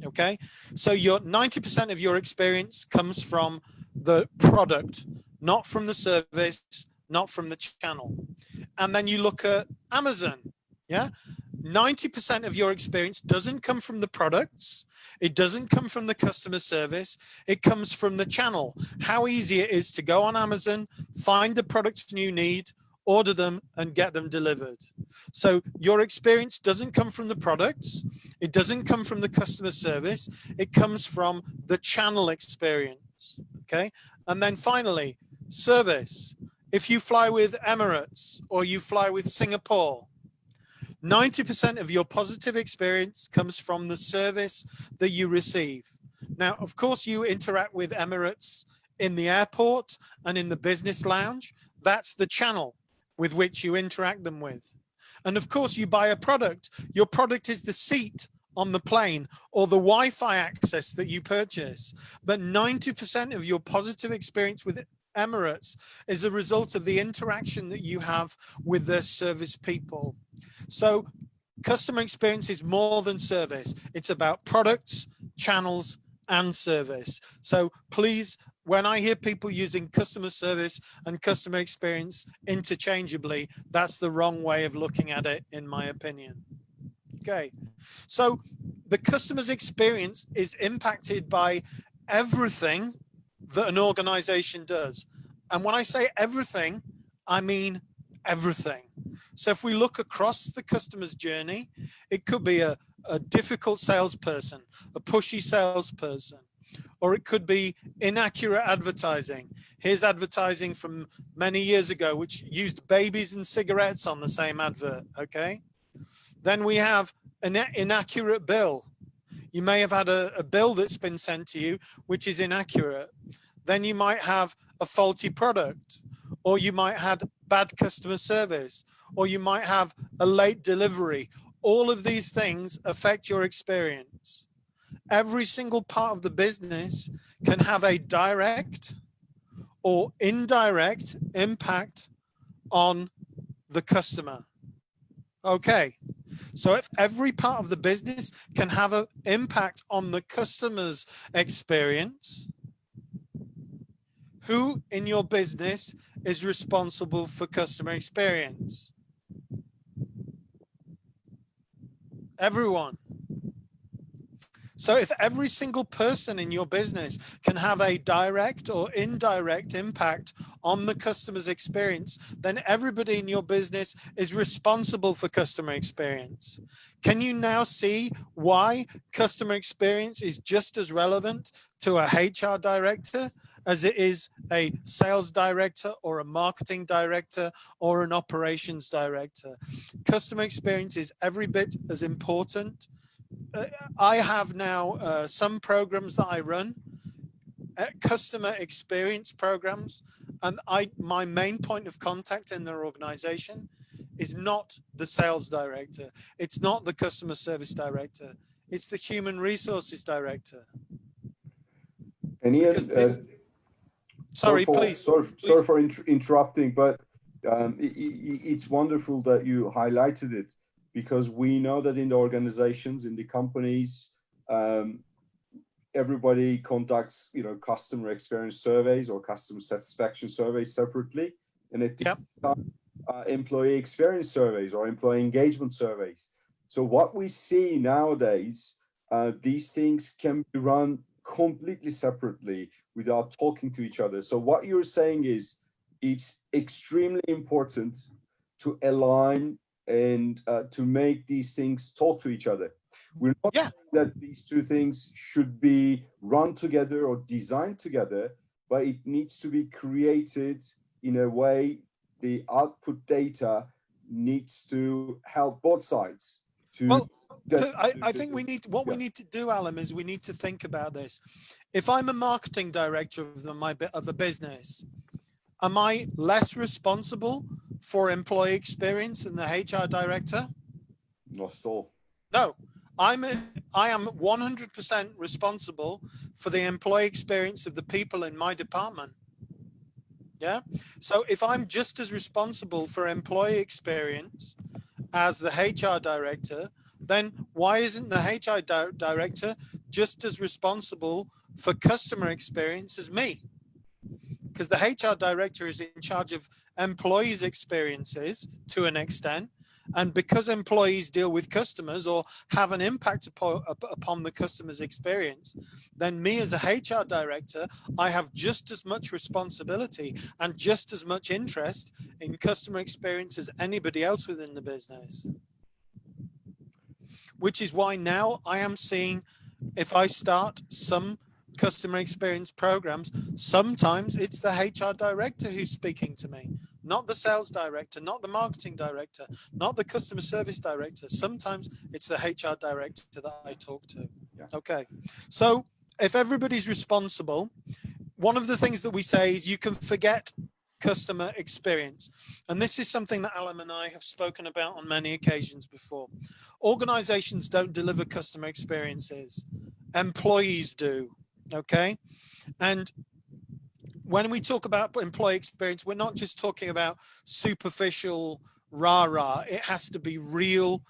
Okay, so your 90% of your experience comes from the product, not from the service, not from the channel. And then you look at Amazon. Yeah, 90% of your experience doesn't come from the products. It doesn't come from the customer service. It comes from the channel. How easy it is to go on Amazon, find the products you need, order them, and get them delivered. So your experience doesn't come from the products. It doesn't come from the customer service. It comes from the channel experience. Okay. And then finally, service. if you fly with Emirates or you fly with Singapore, 90% of your positive experience comes from the service that you receive. Now, of course, you interact with Emirates in the airport and in the business lounge. That's the channel with which you interact them with. And of course, you buy a product. Your product is the seat on the plane or the Wi-Fi access that you purchase. But 90% of your positive experience with Emirates is a result of the interaction that you have with their service people. So customer experience is more than service. It's about products, channels, and service. So please, when I hear people using customer service and customer experience interchangeably, that's the wrong way of looking at it, in my opinion. Okay, so the customer's experience is impacted by everything that an organization does. And when I say everything, I mean everything. So if we look across the customer's journey, it could be a difficult salesperson, a pushy salesperson, or it could be inaccurate advertising. Here's advertising from many years ago, which used babies and cigarettes on the same advert, okay? Then we have an inaccurate bill. You may have had a bill that's been sent to you, which is inaccurate. Then you might have a faulty product, or you might have bad customer service, or you might have a late delivery. All of these things affect your experience. Every single part of the business can have a direct or indirect impact on the customer. Okay, so if every part of the business can have an impact on the customer's experience, who in your business is responsible for customer experience? Everyone. So if every single person in your business can have a direct or indirect impact on the customer's experience, then everybody in your business is responsible for customer experience. Can you now see why customer experience is just as relevant to a HR director as it is a sales director or a marketing director or an operations director? Customer experience is every bit as important. I have now some programs that I run, customer experience programs, and my main point of contact in their organization is not the sales director. It's not the customer service director. It's the human resources director. And Ian, sorry, please. Sorry for interrupting, but it's wonderful that you highlighted it, because we know that in the organizations, in the companies, everybody conducts, customer experience surveys or customer satisfaction surveys separately, and at the time, employee experience surveys or employee engagement surveys. So what we see nowadays, these things can be run completely separately without talking to each other. So what you're saying is it's extremely important to align and to make these things talk to each other. We're not saying that these two things should be run together or designed together, but it needs to be created in a way the output data needs to help both sides. I think we need to do, Alan, is we need to think about this. If I'm a marketing director of a business, am I less responsible for employee experience than the HR director? Not at all. No, I am 100% responsible for the employee experience of the people in my department. Yeah. So if I'm just as responsible for employee experience as the HR director, then why isn't the HR director just as responsible for customer experience as me? Because the HR director is in charge of employees' experiences to an extent. And because employees deal with customers or have an impact upon the customer's experience, then me as a HR director, I have just as much responsibility and just as much interest in customer experience as anybody else within the business. Which is why now I am seeing, if I start some customer experience programs, sometimes it's the HR director who's speaking to me, not the sales director, not the marketing director, not the customer service director. Sometimes it's the HR director that I talk to. Yeah. Okay. So if everybody's responsible, one of the things that we say is you can forget customer experience. And this is something that Alan and I have spoken about on many occasions before. Organizations don't deliver customer experiences. Employees do. Okay. And when we talk about employee experience, we're not just talking about superficial rah-rah. It has to be real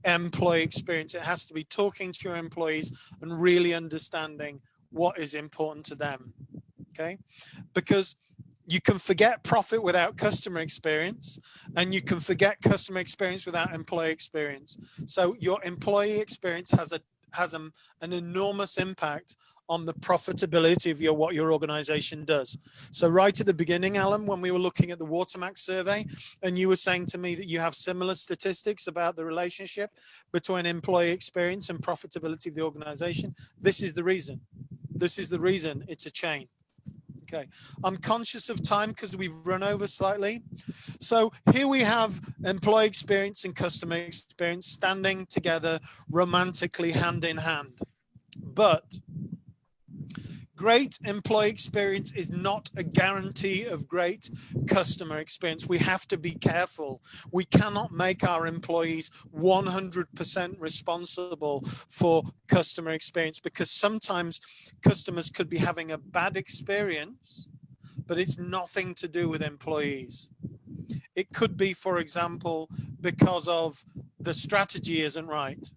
employee experience. It has to be talking to your employees and really understanding what is important to them. Okay. Because you can forget profit without customer experience, and you can forget customer experience without employee experience. So your employee experience has an enormous impact on the profitability of what your organization does. So right at the beginning, Alan, when we were looking at the Watermax survey, and you were saying to me that you have similar statistics about the relationship between employee experience and profitability of the organization, this is the reason. This is the reason it's a chain. Okay, I'm conscious of time because we've run over slightly. So here we have employee experience and customer experience standing together romantically hand in hand. But great employee experience is not a guarantee of great customer experience. We have to be careful. We cannot make our employees 100% responsible for customer experience, because sometimes customers could be having a bad experience, but it's nothing to do with employees. It could be, for example, because of the strategy isn't right,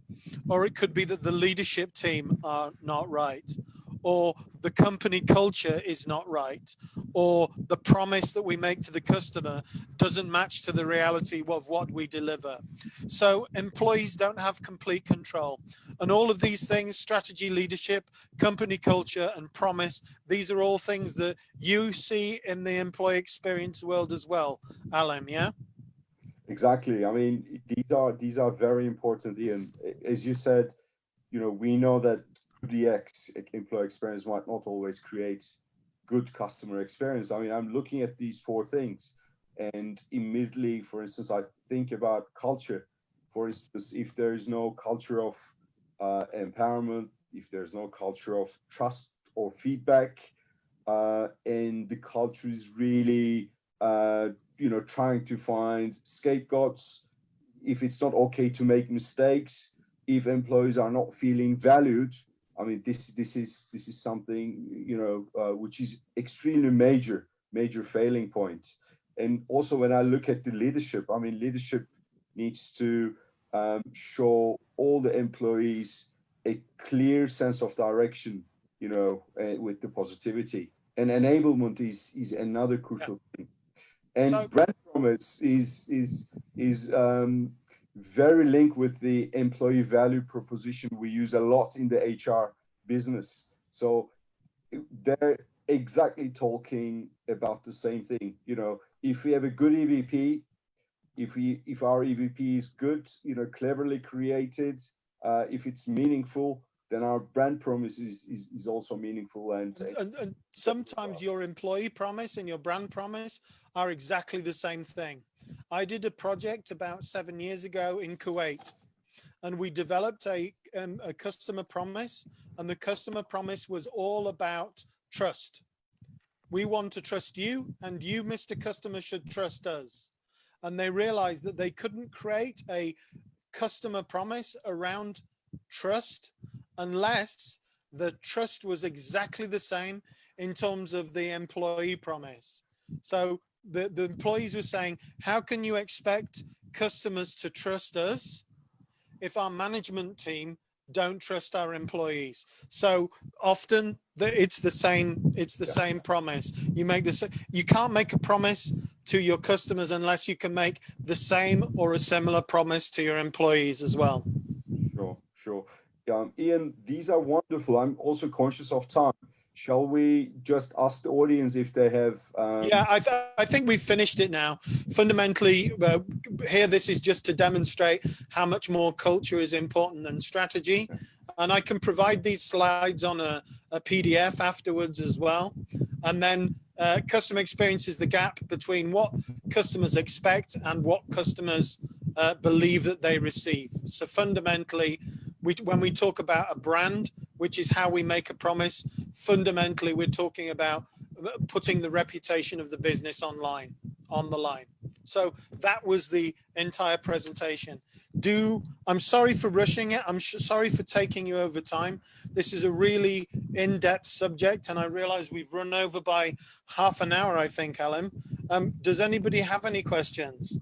or it could be that the leadership team are not right, or the company culture is not right, or the promise that we make to the customer doesn't match to the reality of what we deliver. So employees don't have complete control. And all of these things, strategy, leadership, company culture, and promise, these are all things that you see in the employee experience world as well, Alan, yeah? Exactly. I mean, these are very important, Ian. As you said, you know, we know that DX employee experience might not always create good customer experience. I mean, I'm looking at these four things, and immediately, for instance, I think about culture. For instance, if there is no culture of empowerment, if there's no culture of trust or feedback, and the culture is really, you know, trying to find scapegoats, if it's not okay to make mistakes, if employees are not feeling valued, I mean, this is something, you know, which is extremely major failing point. And also, when I look at the leadership, I mean, leadership needs to show all the employees a clear sense of direction, you know, with the positivity. And enablement is another crucial thing. And so, brand promise is very linked with the employee value proposition we use a lot in the HR business. So they're exactly talking about the same thing. You know, if we have a good EVP, if our EVP is good, you know, cleverly created, if it's meaningful, then our brand promise is also meaningful. And sometimes your employee promise and your brand promise are exactly the same thing. I did a project about 7 years ago in Kuwait, and we developed a customer promise, and the customer promise was all about trust. We want to trust you, and you, Mr. Customer, should trust us. And they realized that they couldn't create a customer promise around trust unless the trust was exactly the same in terms of the employee promise. So the employees were saying, how can you expect customers to trust us if our management team don't trust our employees? So often it's the same promise. You can't make a promise to your customers unless you can make the same or a similar promise to your employees as well. Sure. Ian, these are wonderful. I'm also conscious of time. shall we just ask the audience if they have? Yeah, I think we've finished it now. Fundamentally, here this is just to demonstrate how much more culture is important than strategy. And I can provide these slides on a PDF afterwards as well. And then customer experience is the gap between what customers expect and what customers believe that they receive. So fundamentally, when we talk about a brand, which is how we make a promise, fundamentally, we're talking about putting the reputation of the business on the line. So that was the entire presentation. I'm sorry for rushing it. I'm sorry for taking you over time. This is a really in-depth subject, and I realize we've run over by half an hour, I think, Alan. Does anybody have any questions?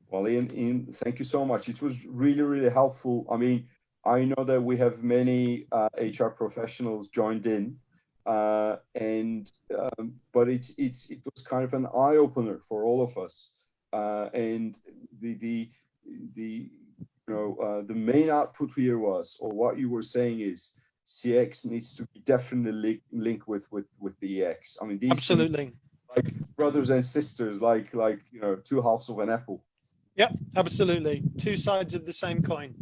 Well, Ian, thank you so much. It was really, really helpful. I mean, I know that we have many HR professionals joined in, but it was kind of an eye opener for all of us. And the main output here was, or what you were saying is, CX needs to be definitely linked with the EX. I mean, these absolutely, like brothers and sisters, like two halves of an apple. Yep, absolutely. Two sides of the same coin.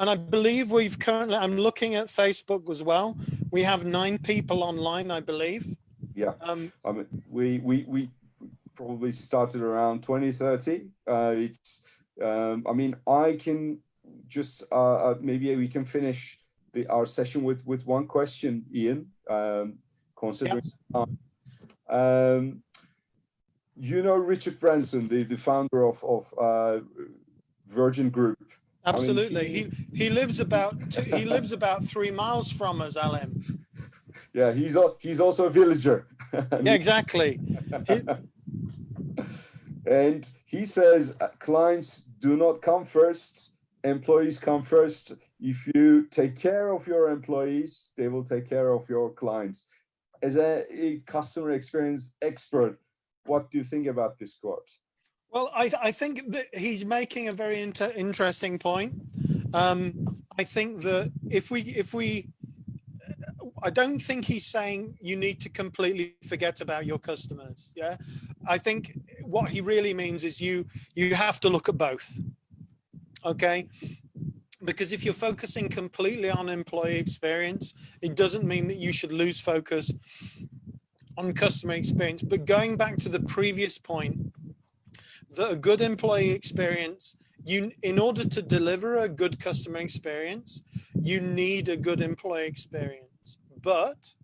And I believe we've currently, I'm looking at Facebook as well. We have 9 people online, I believe. Yeah. I mean, we probably started around 2030. I mean, I can just, maybe we can finish our session with one question, Ian, considering time. You know Richard Branson, the founder of Virgin Group. Absolutely. I mean, he lives about 3 miles from us, Alan. Yeah, he's also a villager. Yeah, exactly. And he says clients do not come first, employees come first. If you take care of your employees, they will take care of your clients. As a customer experience expert, what do you think about this quote? Well, I think that he's making a very interesting point. I think that I don't think he's saying you need to completely forget about your customers. Yeah, I think what he really means is you have to look at both. Okay, because if you're focusing completely on employee experience, it doesn't mean that you should lose focus on customer experience. But going back to the previous point, that a good employee experience, in order to deliver a good customer experience, you need a good employee experience. But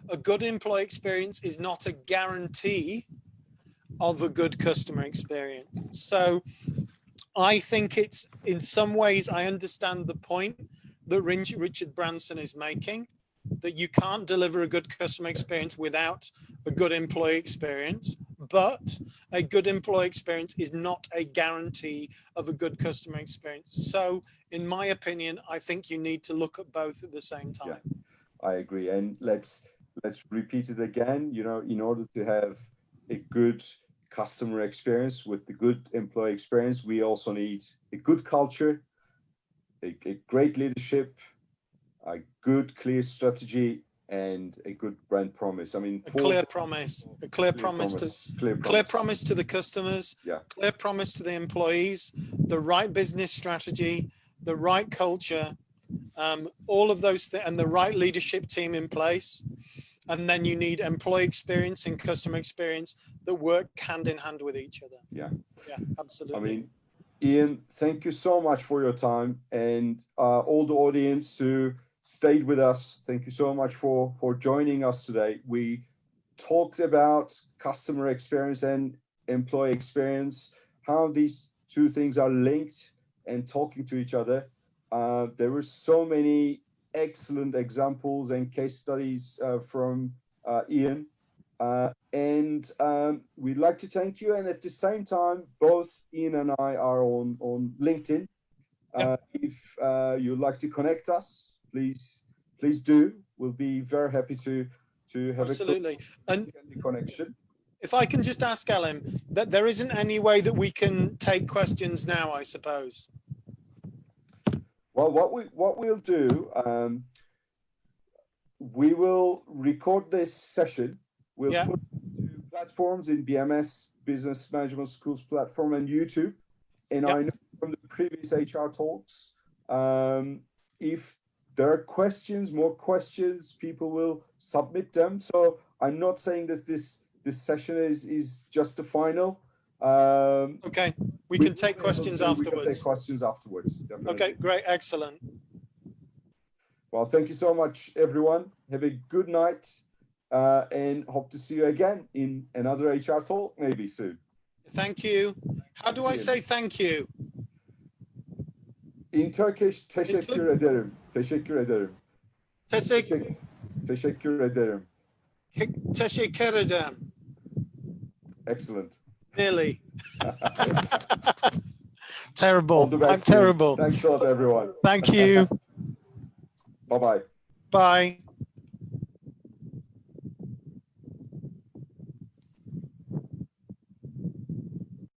a good employee experience is not a guarantee of a good customer experience. So I think it's, in some ways, I understand the point that Richard Branson is making, that you can't deliver a good customer experience without a good employee experience. But a good employee experience is not a guarantee of a good customer experience. So in my opinion, I think you need to look at both at the same time. Yeah, I agree. And let's repeat it again. You know, in order to have a good customer experience with the good employee experience, we also need a good culture, a great leadership, a good, clear strategy, and a good brand promise. I mean, a clear promise to the customers, clear promise to the employees, the right business strategy, the right culture, all of those things, and the right leadership team in place. And then you need employee experience and customer experience that work hand in hand with each other. Yeah, absolutely. I mean, Ian, thank you so much for your time, and all the audience who stayed with us. Thank you so much for joining us today. We talked about customer experience and employee experience, how these two things are linked and talking to each other. There were so many excellent examples and case studies from Ian. And we'd like to thank you. And at the same time, both Ian and I are on LinkedIn. If you'd like to connect us, please do. We'll be very happy to have absolutely a connection. If I can just ask Ellen, that there isn't any way that we can take questions now, I suppose. Well, what we'll do, we will record this session. We'll Yeah. put it to platforms in BMS, Business Management Schools platform, and YouTube. And Yeah. I know from the previous HR talks, if there are questions, more questions, people will submit them. So I'm not saying that this session is just the final. Okay, we can take will be able questions to- We can afterwards. take questions afterwards. Definitely. Okay, great, excellent. Well, thank you so much, everyone. Have a good night, and hope to see you again in another HR talk maybe soon. Thank you. How do I See you. say thank you? In Turkish, teşekkür ederim. Teşekkür ederim. Teşekkür ederim. Teşekkür ederim. Excellent. Nearly. All Terrible. the best. I'm terrible. Thanks a lot, everyone. Thank you. Bye-bye. Bye.